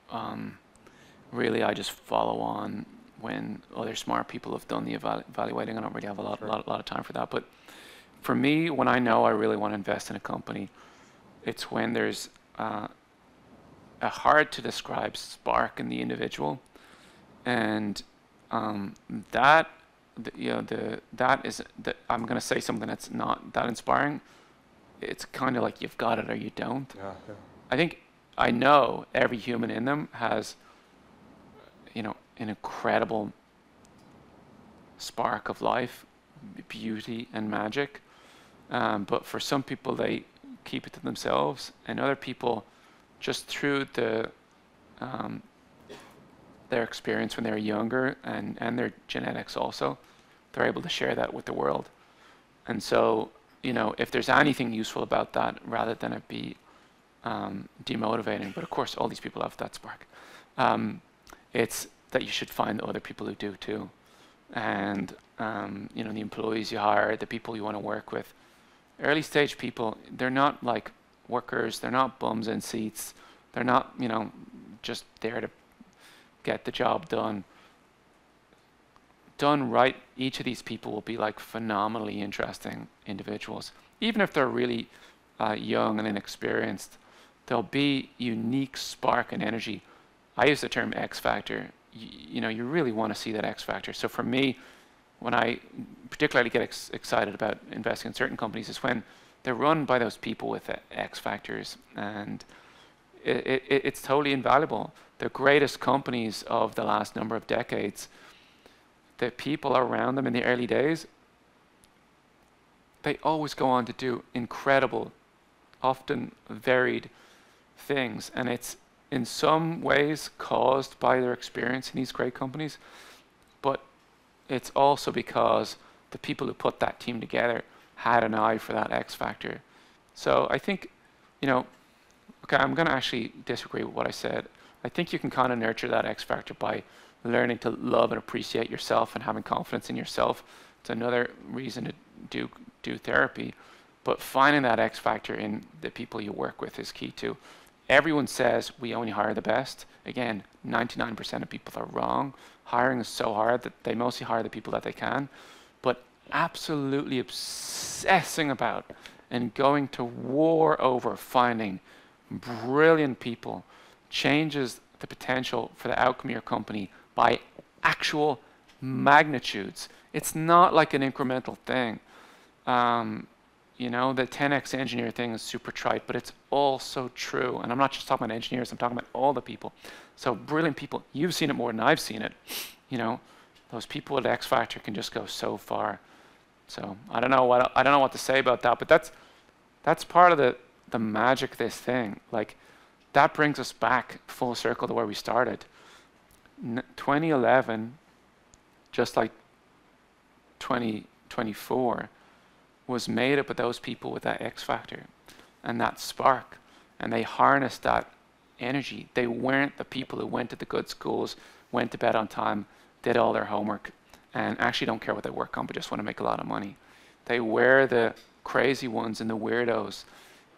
really I just follow on when other smart people have done the evaluating. I don't really have a lot of time for that. But for me, when I know I really want to invest in a company, it's when there's a hard to describe spark in the individual, and that I'm going to say something that's not that inspiring. It's kind of like you've got it or you don't. Yeah. I think I know every human in them has, you know, an incredible spark of life, beauty and magic. But for some people, they keep it to themselves, and other people, just through their experience when they were younger and their genetics also, they're able to share that with the world. And so, you know, if there's anything useful about that, rather than it be demotivating, but of course all these people have that spark, it's that you should find other people who do too. And you know, the employees you hire, the people you want to work with, early stage people, they're not like workers, they're not bums in seats, they're not, you know, just there to get the job done. Done right, each of these people will be like phenomenally interesting individuals. Even if they're really young and inexperienced, there'll be unique spark and energy. I use the term X factor. You know, you really want to see that X factor. So for me, when I particularly get excited about investing in certain companies, is when they're run by those people with the X factors, and it's totally invaluable. The greatest companies of the last number of decades, the people around them in the early days, they always go on to do incredible, often varied things. And it's in some ways caused by their experience in these great companies, but it's also because the people who put that team together had an eye for that X factor. So I think, you know, okay, I'm going to actually disagree with what I said. I think you can kind of nurture that X factor by learning to love and appreciate yourself and having confidence in yourself. It's another reason to do therapy. But finding that X factor in the people you work with is key too. Everyone says we only hire the best. Again, 99% of people are wrong. Hiring is so hard that they mostly hire the people that they can. But absolutely obsessing about and going to war over finding brilliant people changes the potential for the outcome of your company by actual magnitudes. It's not like an incremental thing. You know, the 10x engineer thing is super trite, but it's all so true. And I'm not just talking about engineers, I'm talking about all the people. So brilliant people, you've seen it more than I've seen it. You know, those people with X factor can just go so far. So I don't know what to say about that, but that's part of the magic of this thing. Like, that brings us back full circle to where we started. 2011, just like 2024, was made up of those people with that X factor and that spark, and they harnessed that energy. They weren't the people who went to the good schools, went to bed on time, did all their homework, and actually don't care what they work on, but just want to make a lot of money. They were the crazy ones and the weirdos.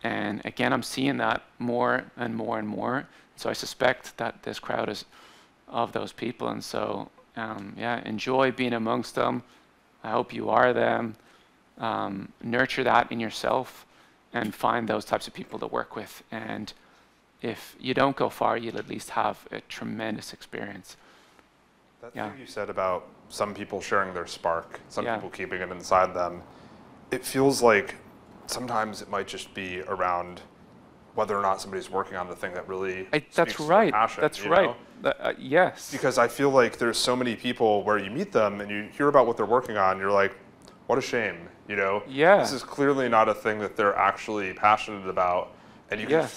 And again, I'm seeing that more and more and more. So I suspect that this crowd is of those people. And so, yeah, enjoy being amongst them. I hope you are them. Nurture that in yourself and find those types of people to work with. And if you don't go far, you'll at least have a tremendous experience. That thing you said about some people sharing their spark, some people keeping it inside them, it feels like sometimes it might just be around whether or not somebody's working on the thing that really speaks to their passion. That's right. Yes. Because I feel like there's so many people where you meet them and you hear about what they're working on, you're like, what a shame, you know? Yeah. This is clearly not a thing that they're actually passionate about. And you can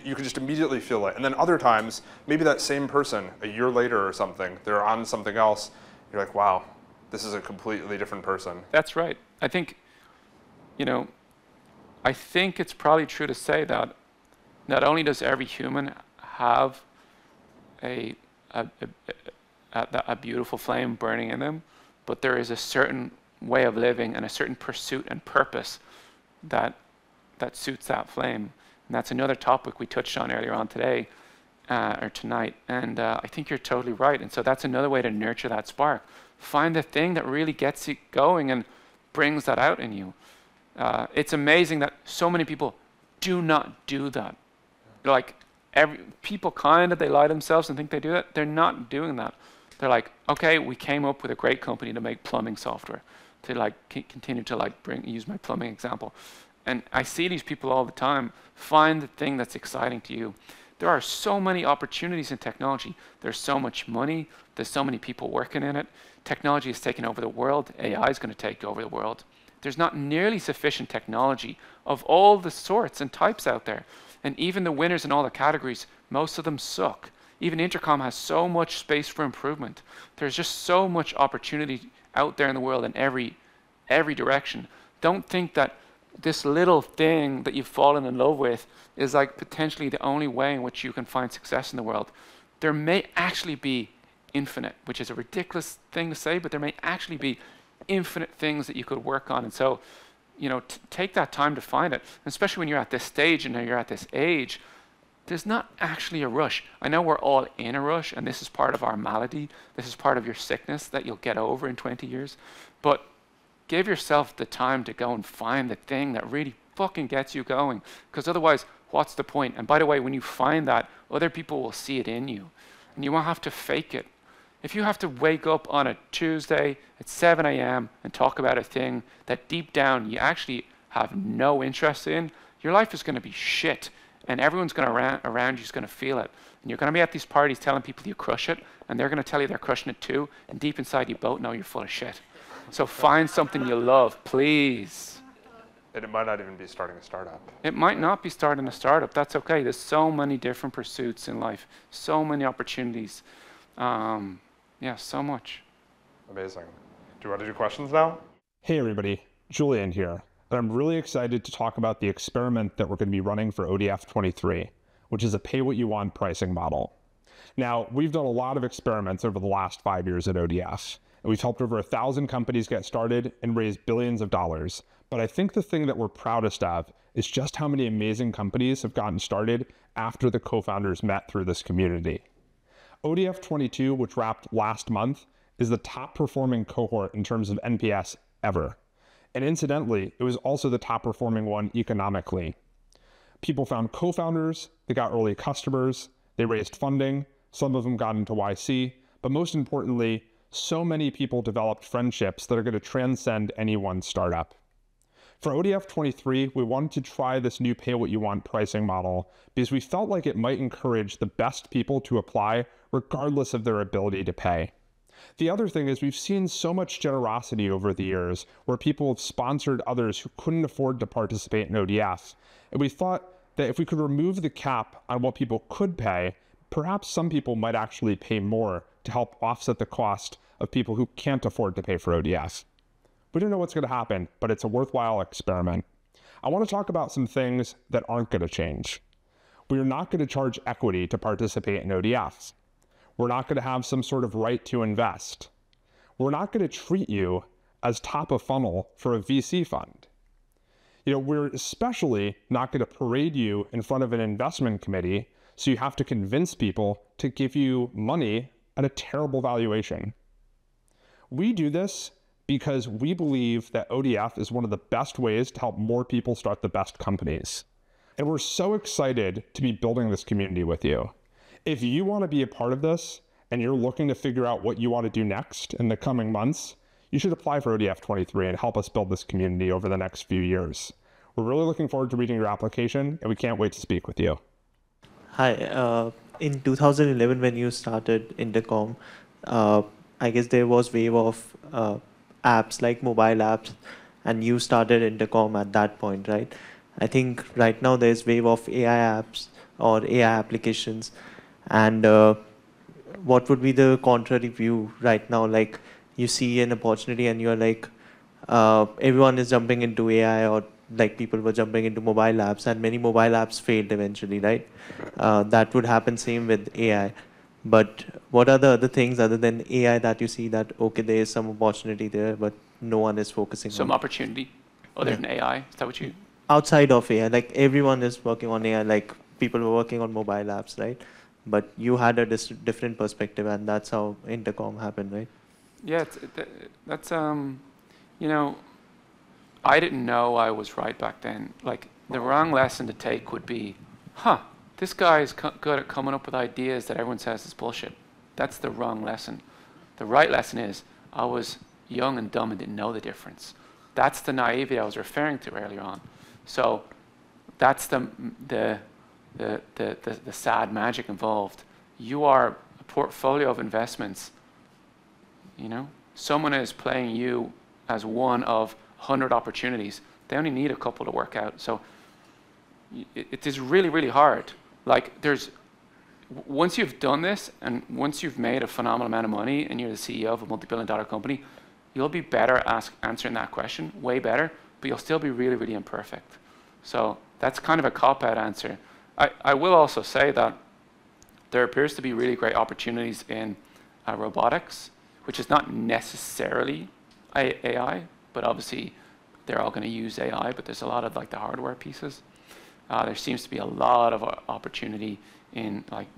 you can just immediately feel it. And then other times, maybe that same person, a year later or something, they're on something else. You're like, wow, this is a completely different person. That's right. I think, you know, I think it's probably true to say that not only does every human have a a beautiful flame burning in them, but there is a certain way of living and a certain pursuit and purpose that suits that flame. And that's another topic we touched on earlier on today, or tonight. And I think you're totally right. And so that's another way to nurture that spark. Find the thing that really gets you going and brings that out in you. It's amazing that so many people do not do that. Like, people they lie to themselves and think they do that. They're not doing that. They're like, okay, we came up with a great company to make plumbing software, to like continue to like use my plumbing example. And I see these people all the time. Find the thing that's exciting to you. There are so many opportunities in technology. There's so much money. There's so many people working in it. Technology is taking over the world. AI is going to take over the world. There's not nearly sufficient technology of all the sorts and types out there. And even the winners in all the categories, most of them suck. Even Intercom has so much space for improvement. There's just so much opportunity out there in the world in every direction. Don't think that this little thing that you've fallen in love with is like potentially the only way in which you can find success in the world. There may actually be infinite, which is a ridiculous thing to say, but there may actually be infinite things that you could work on. And so, you know, take that time to find it, especially when you're at this stage and you're at this age. There's not actually a rush. I know we're all in a rush, and this is part of our malady. This is part of your sickness that you'll get over in 20 years. But give yourself the time to go and find the thing that really fucking gets you going. Because otherwise, what's the point? And by the way, when you find that, other people will see it in you. And you won't have to fake it. If you have to wake up on a Tuesday at 7 a.m. and talk about a thing that deep down you actually have no interest in, your life is going to be shit. And everyone's going to around you is going to feel it. And you're going to be at these parties telling people you crush it, and they're going to tell you they're crushing it too. And deep inside you both know you're full of shit. So find something you love, please. And it might not even be starting a startup. It might not be starting a startup. That's okay. There's so many different pursuits in life, so many opportunities. Yeah, so much. Amazing. Do you want to do questions now? Hey everybody, Julian here. And I'm really excited to talk about the experiment that we're going to be running for ODF 23, which is a pay what you want pricing model. Now, we've done a lot of experiments over the last 5 years at ODF, and we've helped over 1,000 companies get started and raise billions of dollars. But I think the thing that we're proudest of is just how many amazing companies have gotten started after the co-founders met through this community. ODF 22, which wrapped last month, is the top performing cohort in terms of NPS ever. And incidentally, it was also the top performing one economically. People found co-founders, they got early customers, they raised funding, some of them got into YC, but most importantly, so many people developed friendships that are going to transcend any one startup. For ODF 23, we wanted to try this new pay what you want pricing model because we felt like it might encourage the best people to apply regardless of their ability to pay. The other thing is we've seen so much generosity over the years where people have sponsored others who couldn't afford to participate in ODF. And we thought that if we could remove the cap on what people could pay, perhaps some people might actually pay more to help offset the cost of people who can't afford to pay for ODF. We don't know what's going to happen, but it's a worthwhile experiment. I want to talk about some things that aren't going to change. We are not going to charge equity to participate in ODFs. We're not going to have some sort of right to invest. We're not going to treat you as top of funnel for a VC fund. We're especially not going to parade you in front of an investment committee so you have to convince people to give you money at a terrible valuation. We do this because we believe that ODF is one of the best ways to help more people start the best companies. And we're so excited to be building this community with you. If you want to be a part of this and you're looking to figure out what you want to do next in the coming months, you should apply for ODF 23 and help us build this community over the next few years. We're really looking forward to reading your application, and we can't wait to speak with you. Hi, in 2011 when you started Intercom, I guess there was wave of apps like mobile apps, and you started Intercom at that point, right? I think right now there's wave of AI apps or AI applications. And what would be the contrary view right now? Like you see an opportunity and you're like, everyone is jumping into AI, or like people were jumping into mobile apps, and many mobile apps failed eventually, right? That would happen same with AI. But what are the other things other than AI that you see that, okay, there is some opportunity there, but no one is focusing Some on? opportunity other than AI. Is that what you? Outside of AI, like everyone is working on AI, like people were working on mobile apps, right? But you had a different perspective, and that's how Intercom happened, right? Yeah, that's you know, I didn't know I was right back then. Like the wrong lesson to take would be, this guy is good at coming up with ideas that everyone says is bullshit. That's the wrong lesson. The right lesson is, I was young and dumb and didn't know the difference. That's the naivety I was referring to earlier on. So that's the sad magic involved. You are a portfolio of investments. You know, someone is playing you as one of 100 opportunities. They only need a couple to work out. So it is really, really hard. Like once you've done this and once you've made a phenomenal amount of money and you're the CEO of a multi-billion-dollar company, you'll be better at answering that question, way better, but you'll still be really, really imperfect. So that's kind of a cop-out answer. I will also say that there appears to be really great opportunities in robotics, which is not necessarily AI, but obviously they're all going to use AI, but there's a lot of like the hardware pieces. There seems to be a lot of opportunity in like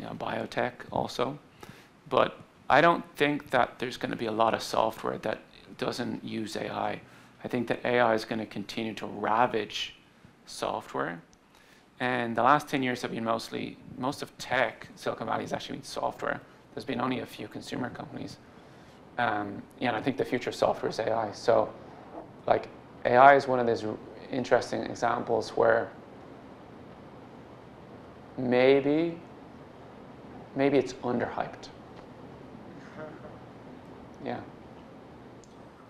biotech also, but I don't think that there's going to be a lot of software that doesn't use AI. I think that AI is going to continue to ravage software, and the last 10 years have been most of tech. Silicon Valley has actually been software. There's been only a few consumer companies, and I think the future of software is AI. So, like AI is one of these interesting examples where maybe it's underhyped. Yeah.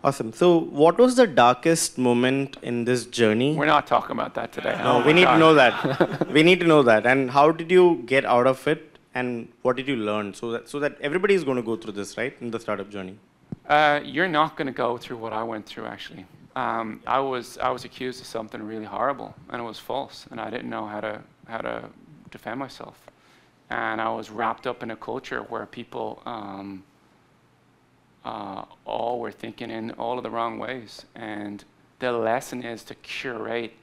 Awesome. So what was the darkest moment in this journey? We're not talking about that today. No, we need to know that. We need to know that. And how did you get out of it? And what did you learn? So that everybody is going to go through this, right, in the startup journey. You're not going to go through what I went through, actually. I was accused of something really horrible, and it was false, and I didn't know how to defend myself. And I was wrapped up in a culture where people all were thinking in all of the wrong ways. And the lesson is to curate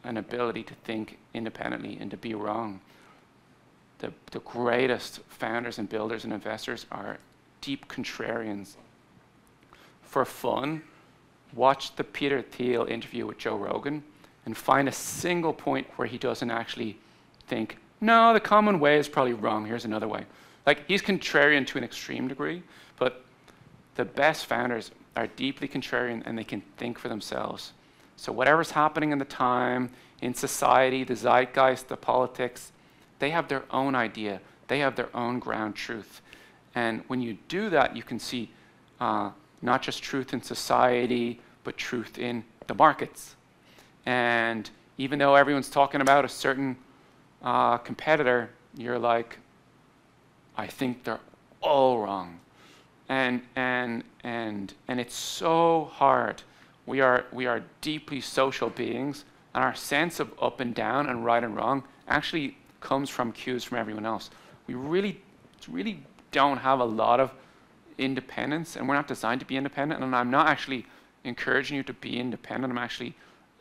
an ability to think independently and to be wrong. The greatest founders and builders and investors are deep contrarians. For fun, watch the Peter Thiel interview with Joe Rogan and find a single point where he doesn't actually think, no, the common way is probably wrong, here's another way. Like, he's contrarian to an extreme degree, but the best founders are deeply contrarian and they can think for themselves. So whatever's happening in the time, in society, the zeitgeist, the politics, they have their own idea. They have their own ground truth. And when you do that, you can see not just truth in society, but truth in the markets. And even though everyone's talking about a certain competitor, you're like, I think they're all wrong. And it's so hard. We are deeply social beings, and our sense of up and down and right and wrong actually comes from cues from everyone else. We really don't have a lot of independence, and we're not designed to be independent. And I'm not actually encouraging you to be independent. I'm actually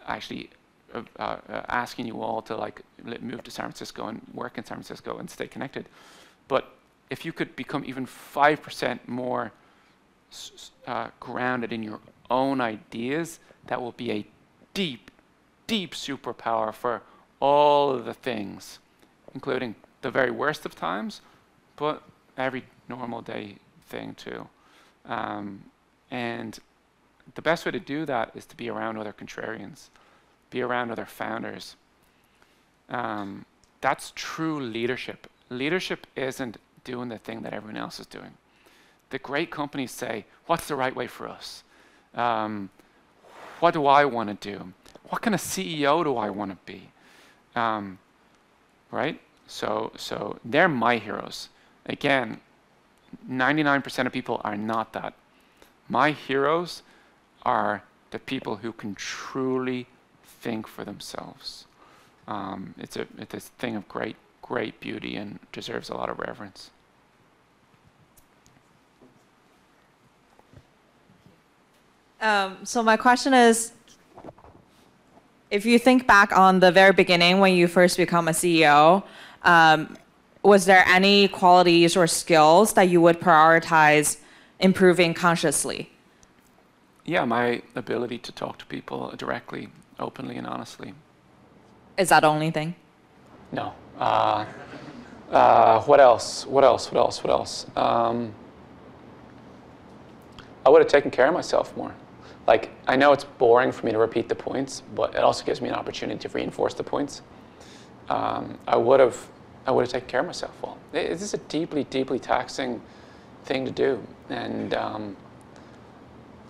asking you all to like move to San Francisco and work in San Francisco and stay connected. But if you could become even 5% more grounded in your own ideas, that will be a deep, deep superpower for all of the things, including the very worst of times, but every normal day thing too. And the best way to do that is to be around other contrarians, be around other founders. That's true leadership. Leadership isn't doing the thing that everyone else is doing. The great companies say, what's the right way for us? What do I want to do? What kind of CEO do I want to be? Right? So they're my heroes. Again, 99% of people are not that. My heroes are the people who can truly think for themselves. It's a thing of great beauty and deserves a lot of reverence. So my question is, if you think back on the very beginning when you first become a CEO, was there any qualities or skills that you would prioritize improving consciously? Yeah, my ability to talk to people directly, openly, and honestly. Is that the only thing? No. What else? What else? What else? What else? I would have taken care of myself more. Like, I know it's boring for me to repeat the points, but it also gives me an opportunity to reinforce the points. I would have taken care of myself well. This is a deeply, deeply taxing thing to do, and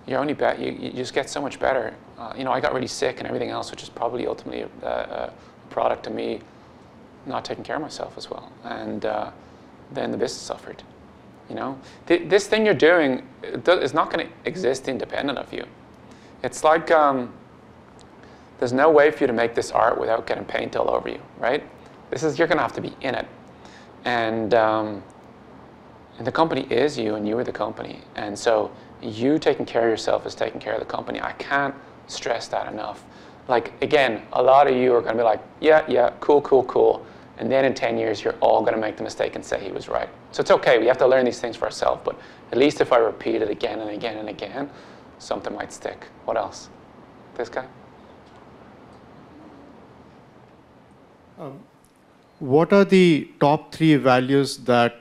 you're only you just get so much better. You know, I got really sick and everything else, which is probably ultimately a product of me not taking care of myself as well, and then the business suffered. You know, this thing you're doing is not going to exist independent of you. It's like there's no way for you to make this art without getting paint all over you, right? You're going to have to be in it, and the company is you, and you are the company, and so you taking care of yourself is taking care of the company. I can't stress that enough. Like, again, a lot of you are going to be like, yeah, cool. And then in 10 years, you're all going to make the mistake and say he was right. So it's okay. We have to learn these things for ourselves. But at least if I repeat it again and again and again, something might stick. What else? This guy? What are the top 3 values that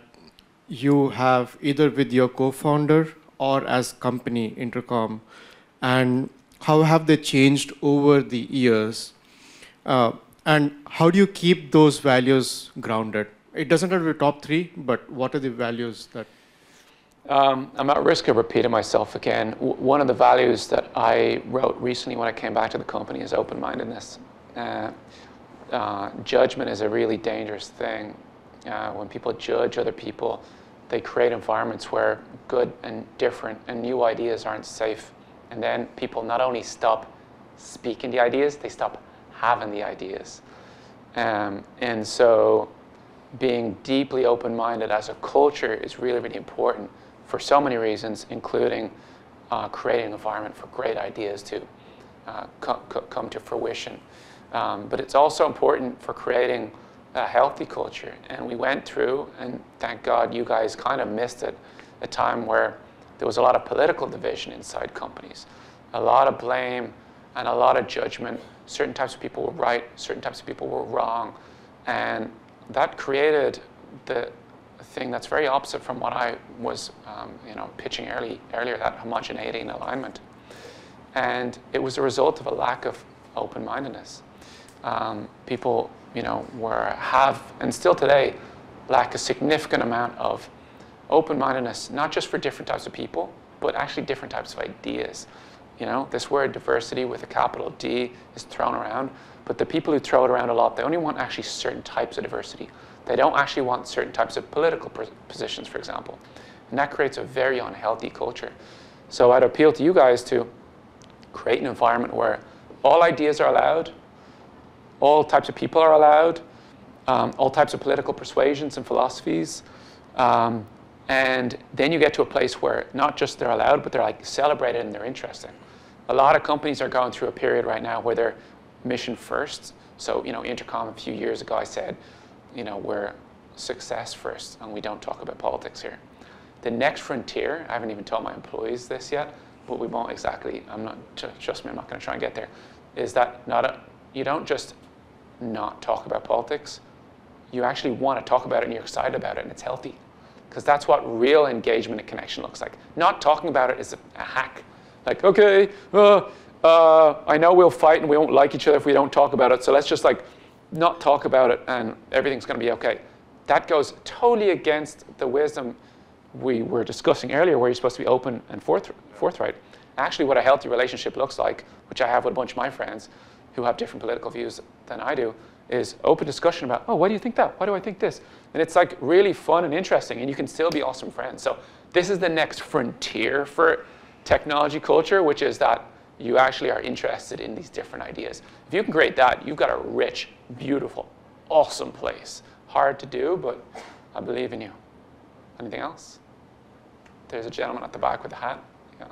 you have either with your co-founder or as company, Intercom? And how have they changed over the years? And how do you keep those values grounded? It doesn't have to be top 3, but what are the values that? I'm at risk of repeating myself again. One of the values that I wrote recently when I came back to the company is open-mindedness. Judgment is a really dangerous thing. When people judge other people, they create environments where good and different and new ideas aren't safe. And then people not only stop speaking the ideas, they stop having the ideas. And so being deeply open-minded as a culture is really, really important for so many reasons, including creating an environment for great ideas to come to fruition. But it's also important for creating a healthy culture. And we went through, and thank God you guys kind of missed it, a time where there was a lot of political division inside companies, a lot of blame and a lot of judgment. Certain types of people were right, certain types of people were wrong. And that created the thing that's very opposite from what I was pitching earlier, that homogeneity and alignment. And it was a result of a lack of open-mindedness. People, have, and still today, lack a significant amount of open-mindedness, not just for different types of people, but actually different types of ideas. This word diversity with a capital D is thrown around, but the people who throw it around a lot, they only want actually certain types of diversity. They don't actually want certain types of political positions, for example. And that creates a very unhealthy culture. So I'd appeal to you guys to create an environment where all ideas are allowed, all types of people are allowed, all types of political persuasions and philosophies. And then you get to a place where not just they're allowed, but they're like celebrated and they're interesting. A lot of companies are going through a period right now where they're mission first. So, Intercom a few years ago, I said, we're success first and we don't talk about politics here. The next frontier, I haven't even told my employees this yet, but we won't exactly, trust me, I'm not going to try and get there, is that you don't just not talk about politics. You actually want to talk about it and you're excited about it and it's healthy. Because that's what real engagement and connection looks like. Not talking about it is a hack. Like, okay, I know we'll fight and we won't like each other if we don't talk about it, so let's just not talk about it and everything's going to be okay. That goes totally against the wisdom we were discussing earlier, where you're supposed to be open and forthright. Actually, what a healthy relationship looks like, which I have with a bunch of my friends who have different political views than I do, is open discussion about, why do you think that? Why do I think this? And it's really fun and interesting, and you can still be awesome friends. So this is the next frontier for technology culture, which is that you actually are interested in these different ideas. If you can create that, you've got a rich, beautiful, awesome place. Hard to do, but I believe in you. Anything else? There's a gentleman at the back with a hat. Yeah.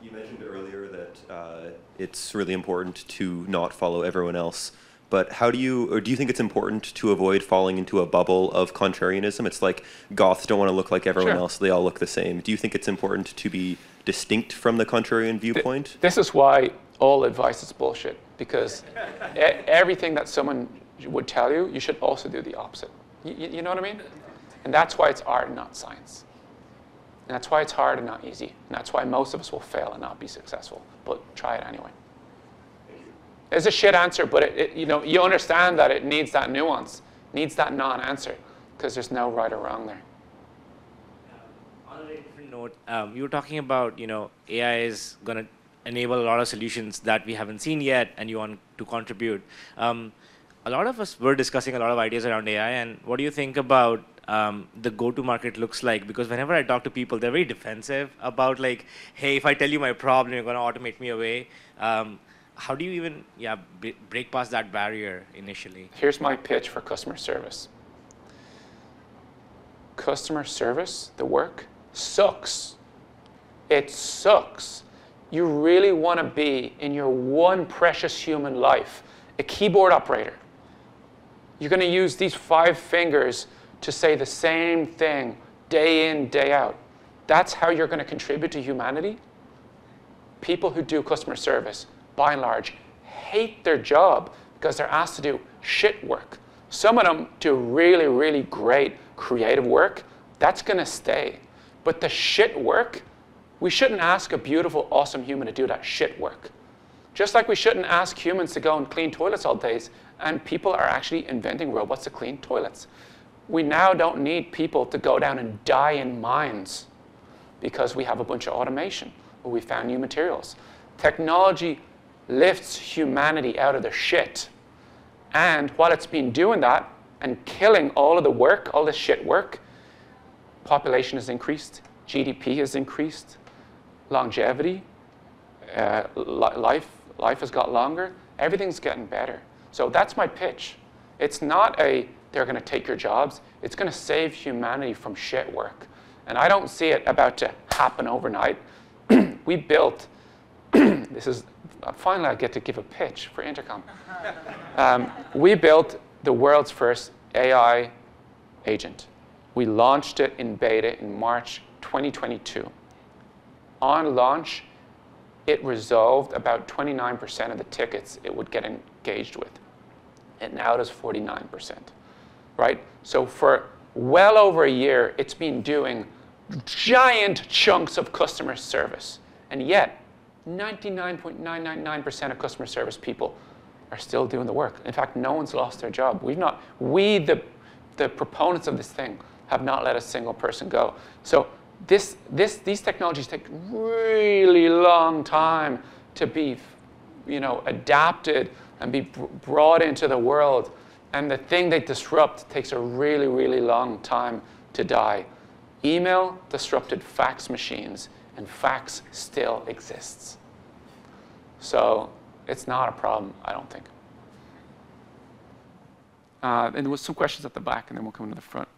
You mentioned earlier that it's really important to not follow everyone else. But how do you, or do you think it's important to avoid falling into a bubble of contrarianism? It's like goths don't want to look like everyone else. They all look the same. Do you think it's important to be distinct from the contrarian viewpoint? This is why all advice is bullshit, because everything that someone would tell you, you should also do the opposite. You know what I mean? And that's why it's art and not science. And that's why it's hard and not easy. And that's why most of us will fail and not be successful. But try it anyway. It's a shit answer, but you know, you understand that it needs that nuance, needs that non-answer, because there's no right or wrong there. On a very different note, you were talking about, you know, AI is going to enable a lot of solutions that we haven't seen yet, and you want to contribute. A lot of us were discussing a lot of ideas around AI, and what do you think about the go-to-market looks like? Because whenever I talk to people, they're very defensive about like, hey, if I tell you my problem, you're going to automate me away. How do you even break past that barrier initially? Here's my pitch for customer service. Customer service, the work, sucks. It sucks. You really want to be, in your one precious human life, a keyboard operator. You're going to use these 5 fingers to say the same thing day in, day out. That's how you're going to contribute to humanity? People who do customer service, by and large, hate their job because they're asked to do shit work. Some of them do really, really great creative work. That's going to stay. But the shit work, we shouldn't ask a beautiful, awesome human to do that shit work. Just like we shouldn't ask humans to go and clean toilets all days, and people are actually inventing robots to clean toilets. We now don't need people to go down and die in mines because we have a bunch of automation or we found new materials. Technology lifts humanity out of the shit. And while it's been doing that and killing all of the work, all the shit work, population has increased, GDP has increased, longevity, life has got longer, everything's getting better. So that's my pitch. It's not a, they're going to take your jobs, it's going to save humanity from shit work. And I don't see it about to happen overnight. We built, this is, finally I get to give a pitch for Intercom. We built the world's first AI agent. We launched it in beta in March 2022. On launch, it resolved about 29% of the tickets it would get engaged with. And now it is 49%, right? So for well over a year, it's been doing giant chunks of customer service. And yet, 99.999% of customer service people are still doing the work. In fact, no one's lost their job. We, the proponents of this thing, have not let a single person go. So these technologies take really long time to be, adapted and be brought into the world. And the thing they disrupt takes a really, really long time to die. Email disrupted fax machines, and fax still exists. So it's not a problem, I don't think. And there was some questions at the back, and then we'll come to the front.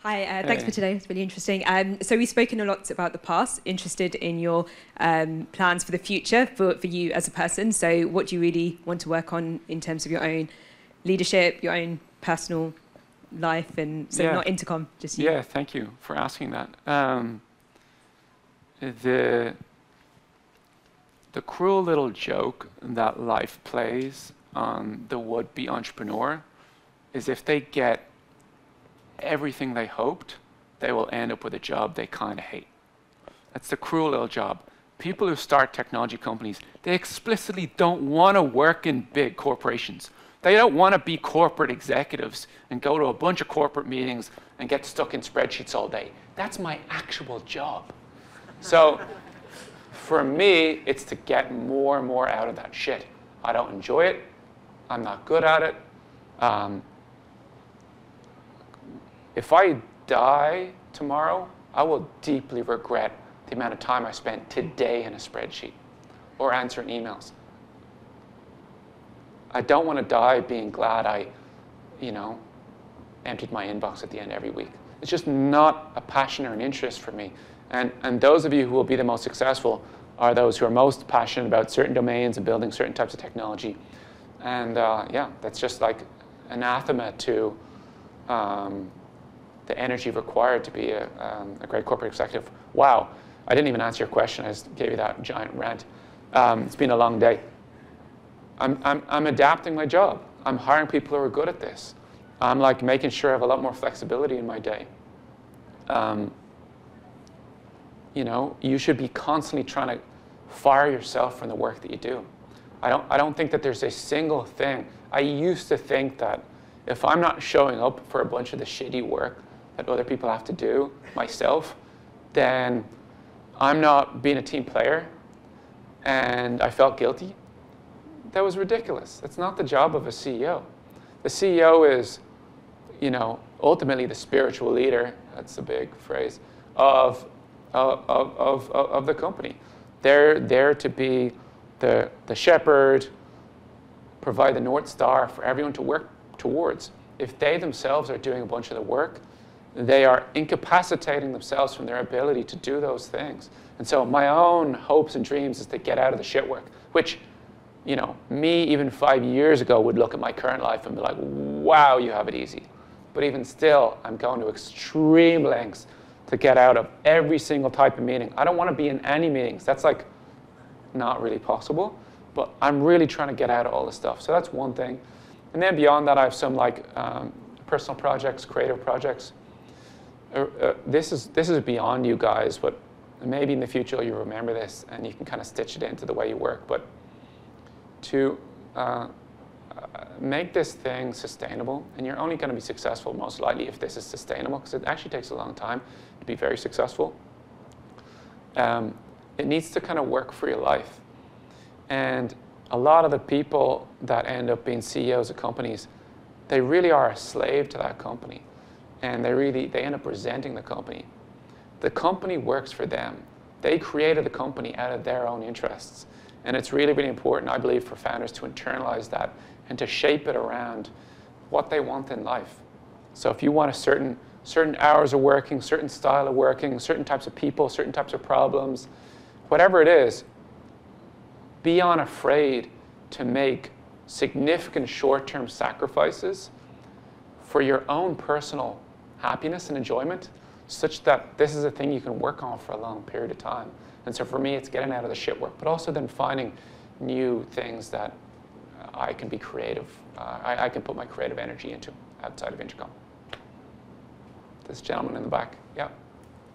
Hi, thanks for today. It's really interesting. So we've spoken a lot about the past, interested in your plans for the future for you as a person. So what do you really want to work on in terms of your own leadership, your own personal life, and so not Intercom, just you? Yeah, thank you for asking that. The cruel little joke that life plays on the would-be entrepreneur is if they get everything they hoped, they will end up with a job they kind of hate. That's the cruel little job. People who start technology companies, they explicitly don't want to work in big corporations. They don't want to be corporate executives and go to a bunch of corporate meetings and get stuck in spreadsheets all day. That's my actual job. So for me, it's to get more and more out of that shit. I don't enjoy it. I'm not good at it. If I die tomorrow, I will deeply regret the amount of time I spent today in a spreadsheet or answering emails. I don't want to die being glad I, emptied my inbox at the end of every week. It's just not a passion or an interest for me. And those of you who will be the most successful are those who are most passionate about certain domains and building certain types of technology. And yeah, that's just like anathema to the energy required to be a great corporate executive. Wow, I didn't even answer your question. I just gave you that giant rant. It's been a long day. I'm adapting my job. I'm hiring people who are good at this. I'm like making sure I have a lot more flexibility in my day. You know, you should be constantly trying to fire yourself from the work that you do. I don't think that there's a single thing. I used to think that if I'm not showing up for a bunch of the shitty work that other people have to do myself, then I'm not being a team player, and I felt guilty. That was ridiculous. That's not the job of a CEO. The CEO is, you know, ultimately the spiritual leader, that's a big phrase, of the company. They're there to be the shepherd, provide the North Star for everyone to work towards. If they themselves are doing a bunch of the work, they are incapacitating themselves from their ability to do those things. And so my own hopes and dreams is to get out of the shit work, which, you know, me even 5 years ago would look at my current life and be like, wow, you have it easy. But even still, I'm going to extreme lengths to get out of every single type of meeting. I don't want to be in any meetings. That's like not really possible, but I'm really trying to get out of all this stuff. So that's one thing. And then beyond that, I have some like personal projects, creative projects. This is beyond you guys, but maybe in the future you'll remember this and you can kind of stitch it into the way you work. But to make this thing sustainable, and you're only going to be successful most likely if this is sustainable, because it actually takes a long time to be very successful. It needs to kind of work for your life. And a lot of the people that end up being CEOs of companies, they really are a slave to that company. And they end up resenting the company. The company works for them. They created the company out of their own interests. And it's really, really important, I believe, for founders to internalize that and to shape it around what they want in life. So if you want a certain hours of working, certain style of working, certain types of people, certain types of problems, whatever it is, be unafraid to make significant short-term sacrifices for your own personal happiness and enjoyment, such that this is a thing you can work on for a long period of time. And so for me, it's getting out of the shit work, but also then finding new things that I can be creative. I can put my creative energy into outside of Intercom. This gentleman in the back, yeah.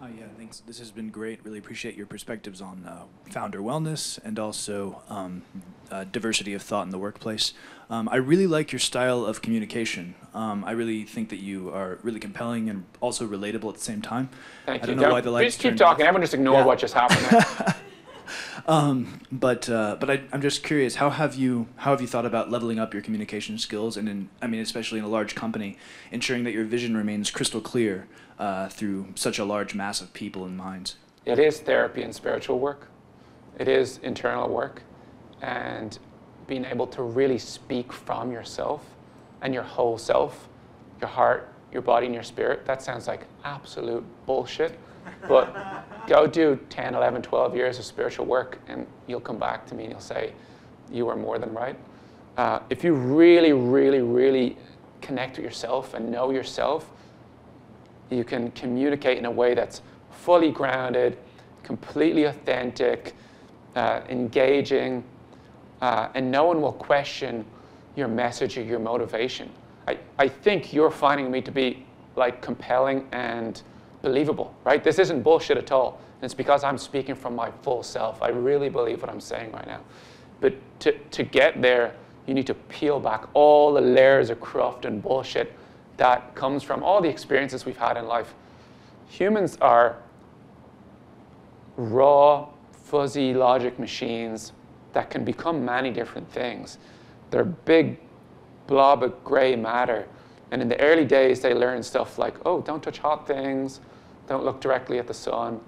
Yeah, thanks. This has been great. Really appreciate your perspectives on founder wellness and also diversity of thought in the workplace. I really like your style of communication. I really think that you are really compelling and also relatable at the same time. Thank you. I don't know why the lights just keep turned talking. off. Everyone just ignore what just happened. But I'm just curious, how have you thought about leveling up your communication skills, and especially in a large company, ensuring that your vision remains crystal clear through such a large mass of people and minds? It is therapy and spiritual work. It is internal work, and being able to really speak from yourself and your whole self, your heart, your body, and your spirit. That sounds like absolute bullshit. But go do 10, 11, 12 years of spiritual work, and you'll come back to me and you'll say, you were more than right. If you really, really, really connect with yourself and know yourself, you can communicate in a way that's fully grounded, completely authentic, engaging, and no one will question your message or your motivation. I think you're finding me to be like compelling and believable, right? This isn't bullshit at all. And it's because I'm speaking from my full self. I really believe what I'm saying right now. But to get there, you need to peel back all the layers of cruft and bullshit that comes from all the experiences we've had in life. Humans are raw, fuzzy logic machines that can become many different things. They're big blob of gray matter. And in the early days, they learn stuff like, oh, don't touch hot things, don't look directly at the sun.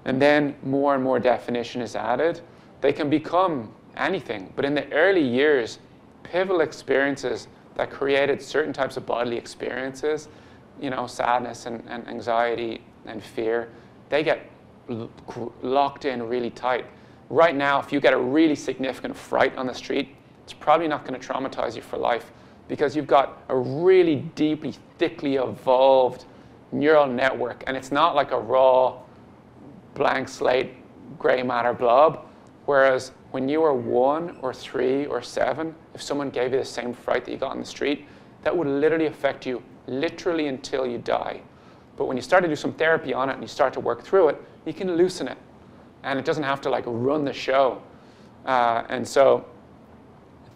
And then more and more definition is added. They can become anything. But in the early years, pivotal experiences that created certain types of bodily experiences, sadness and anxiety and fear, they get locked in really tight. Right now, if you get a really significant fright on the street, it's probably not going to traumatize you for life because you've got a really deeply, thickly evolved neural network, and it's not like a raw, blank slate, gray matter blob. Whereas when you were 1 or 3 or 7, if someone gave you the same fright that you got on the street, that would literally affect you literally until you die. But when you start to do some therapy on it and you start to work through it, you can loosen it. And it doesn't have to like run the show. And so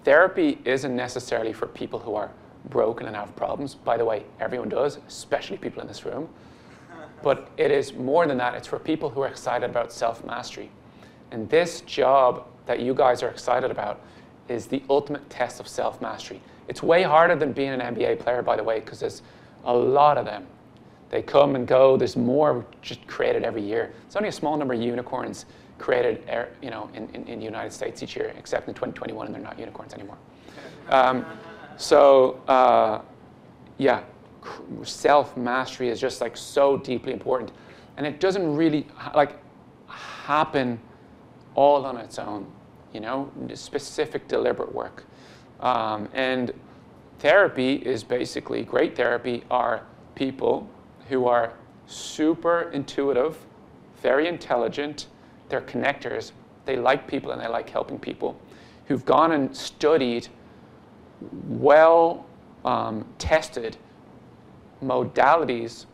therapy isn't necessarily for people who are broken and have problems. By the way, everyone does, especially people in this room. But it is more than that. It's for people who are excited about self-mastery. And this job that you guys are excited about is the ultimate test of self-mastery. It's way harder than being an NBA player, by the way, because there's a lot of them. They come and go. There's more just created every year. It's only a small number of unicorns created, in the United States each year, except in 2021, and they're not unicorns anymore. Yeah, self-mastery is just like so deeply important, and it doesn't really like happen all on its own. Specific, deliberate work, and therapy is basically great. Therapy are people who are super intuitive, very intelligent, they're connectors, they like people and they like helping people, who've gone and studied tested modalities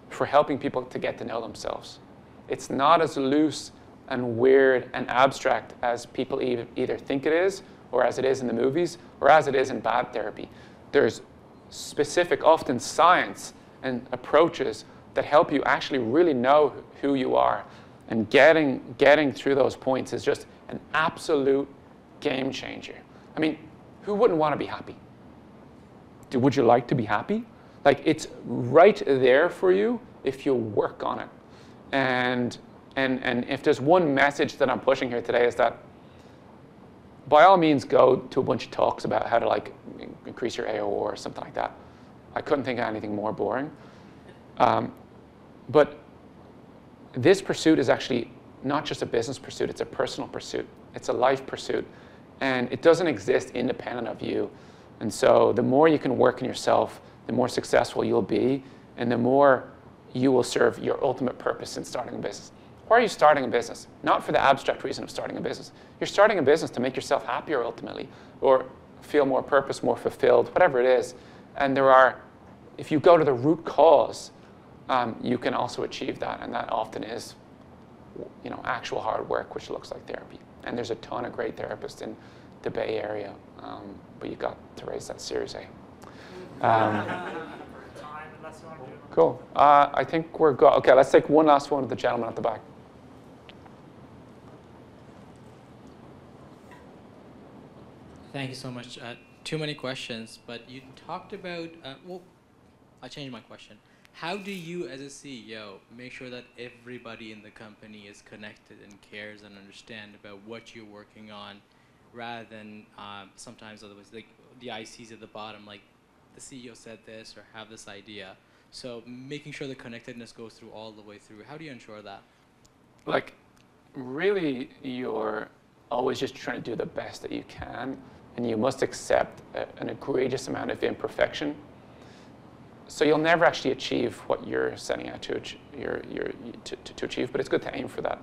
for helping people to get to know themselves. It's not as loose and weird and abstract as people either think it is, or as it is in the movies, or as it is in bad therapy. There's specific, often science and approaches that help you actually really know who you are. And getting through those points is just an absolute game changer. I mean, who wouldn't want to be happy? Would you like to be happy? Like, it's right there for you if you work on it. And if there's one message that I'm pushing here today is that by all means go to a bunch of talks about how to like increase your AOR or something like that. I couldn't think of anything more boring. But this pursuit is actually not just a business pursuit, it's a personal pursuit. It's a life pursuit. And it doesn't exist independent of you. And so the more you can work in yourself, the more successful you'll be, and the more you will serve your ultimate purpose in starting a business. Why are you starting a business? Not for the abstract reason of starting a business. You're starting a business to make yourself happier ultimately, or feel more purpose, more fulfilled, whatever it is. And if you go to the root cause, you can also achieve that, and that often is, actual hard work, which looks like therapy. And there's a ton of great therapists in the Bay Area, but you got to raise that Series A. Cool. I think we're good. Okay, let's take one last one with the gentleman at the back. Thank you so much. Too many questions, but you talked about, I'll change my question. How do you, as a CEO, make sure that everybody in the company is connected and cares and understand about what you're working on, rather than sometimes otherwise, like the ICs at the bottom, like the CEO said this or have this idea. So making sure the connectedness goes through all the way through. How do you ensure that? Like, really, you're always just trying to do the best that you can, and you must accept an egregious amount of imperfection. So you'll never actually achieve what you're setting out to achieve, but it's good to aim for that.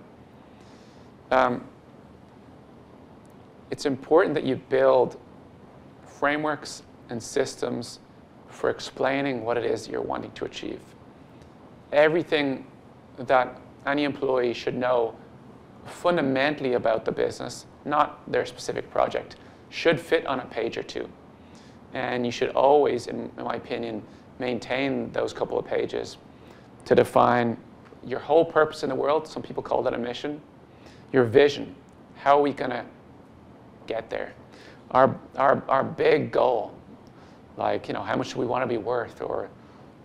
It's important that you build frameworks and systems for explaining what it is you're wanting to achieve. Everything that any employee should know fundamentally about the business, not their specific project, should fit on a page or two. And you should always, in my opinion, maintain those couple of pages to define your whole purpose in the world. Some people call that a mission. Your vision. How are we going to get there? Our big goal, like, how much do we want to be worth, or,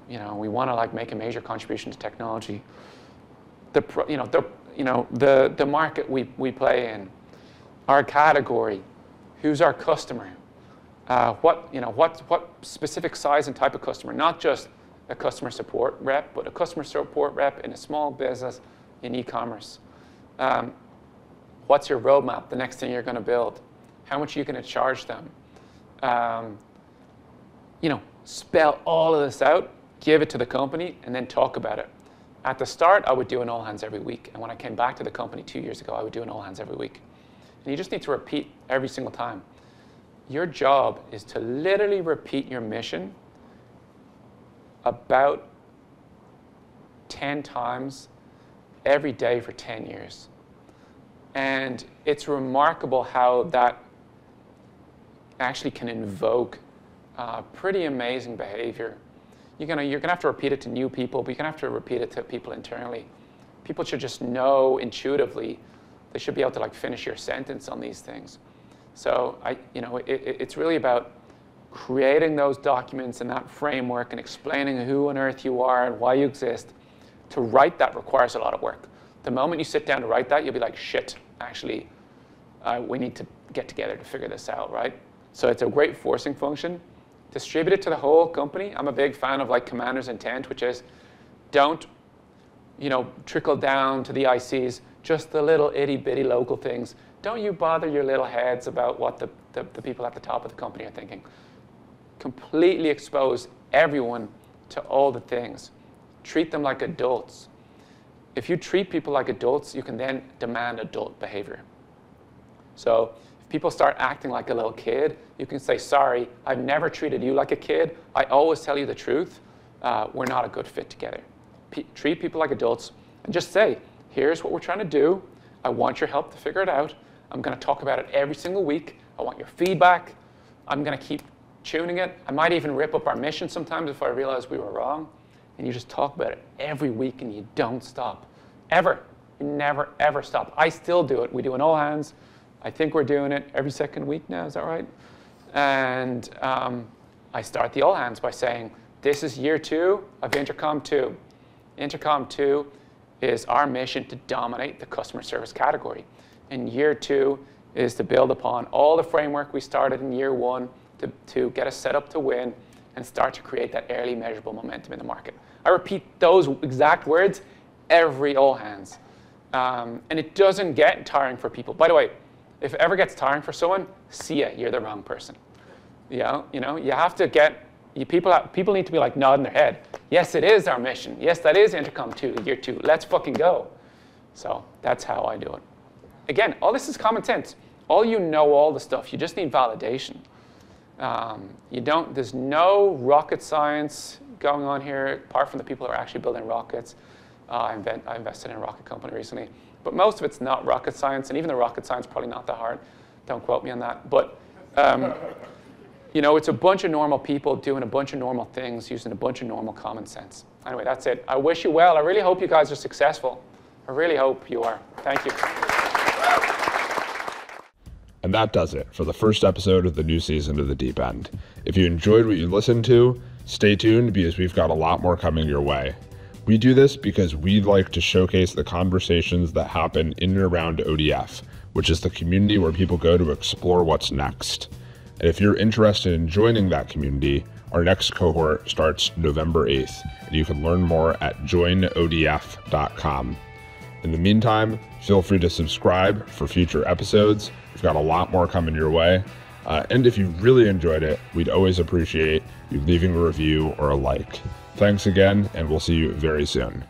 we want to like make a major contribution to technology. The market we play in, our category, who's our customer, what specific size and type of customer, not just a customer support rep, but a customer support rep in a small business in e-commerce? What's your roadmap, the next thing you're going to build? How much are you going to charge them? Spell all of this out, give it to the company, and then talk about it. At the start, I would do an all hands every week. And when I came back to the company 2 years ago, I would do an all hands every week. And you just need to repeat every single time. Your job is to literally repeat your mission about 10 times every day for 10 years. And it's remarkable how that actually can invoke pretty amazing behavior. You're gonna have to repeat it to new people, but you're gonna have to repeat it to people internally. People should just know intuitively. They should be able to like finish your sentence on these things. So it's really about creating those documents and that framework and explaining who on earth you are and why you exist. To write that requires a lot of work. The moment you sit down to write that, you'll be like, shit, actually, we need to get together to figure this out, right? So it's a great forcing function. Distribute it to the whole company. I'm a big fan of like commander's intent, which is don't, trickle down to the ICs, just the little itty bitty local things. Don't you bother your little heads about what the people at the top of the company are thinking. Completely expose everyone to all the things. Treat them like adults. If you treat people like adults, you can then demand adult behavior. So if people start acting like a little kid, you can say, sorry, I've never treated you like a kid. I always tell you the truth. We're not a good fit together. Treat people like adults and just say, here's what we're trying to do. I want your help to figure it out. I'm going to talk about it every single week. I want your feedback. I'm going to keep tuning it. I might even rip up our mission sometimes if I realize we were wrong. And you just talk about it every week and you don't stop. Ever. You never, ever stop. I still do it. We do an all hands. I think we're doing it every second week now. Is that right? And I start the all hands by saying, this is year 2 of Intercom 2. Intercom 2 is our mission to dominate the customer service category. And year 2 is to build upon all the framework we started in year 1 to get us set up to win and start to create that early measurable momentum in the market. I repeat those exact words every all hands. And it doesn't get tiring for people. By the way, if it ever gets tiring for someone, see ya, you're the wrong person. You have to get, people need to be like nodding their head. Yes, it is our mission. Yes, that is Intercom 2, year 2. Let's fucking go. So that's how I do it. Again, all this is common sense. All the stuff. You just need validation. There's no rocket science going on here, apart from the people who are actually building rockets. I invested in a rocket company recently. But most of it's not rocket science, and even the rocket science probably not that hard. Don't quote me on that. But it's a bunch of normal people doing a bunch of normal things, using a bunch of normal common sense. Anyway, that's it. I wish you well. I really hope you guys are successful. I really hope you are. Thank you. And that does it for the first episode of the new season of The Deep End. If you enjoyed what you listened to, stay tuned because we've got a lot more coming your way. We do this because we'd like to showcase the conversations that happen in and around ODF, which is the community where people go to explore what's next. And if you're interested in joining that community, our next cohort starts November 8th, and you can learn more at joinodf.com. In the meantime, feel free to subscribe for future episodes. We've got a lot more coming your way. And if you really enjoyed it, we'd always appreciate you leaving a review or a like. Thanks again, and we'll see you very soon.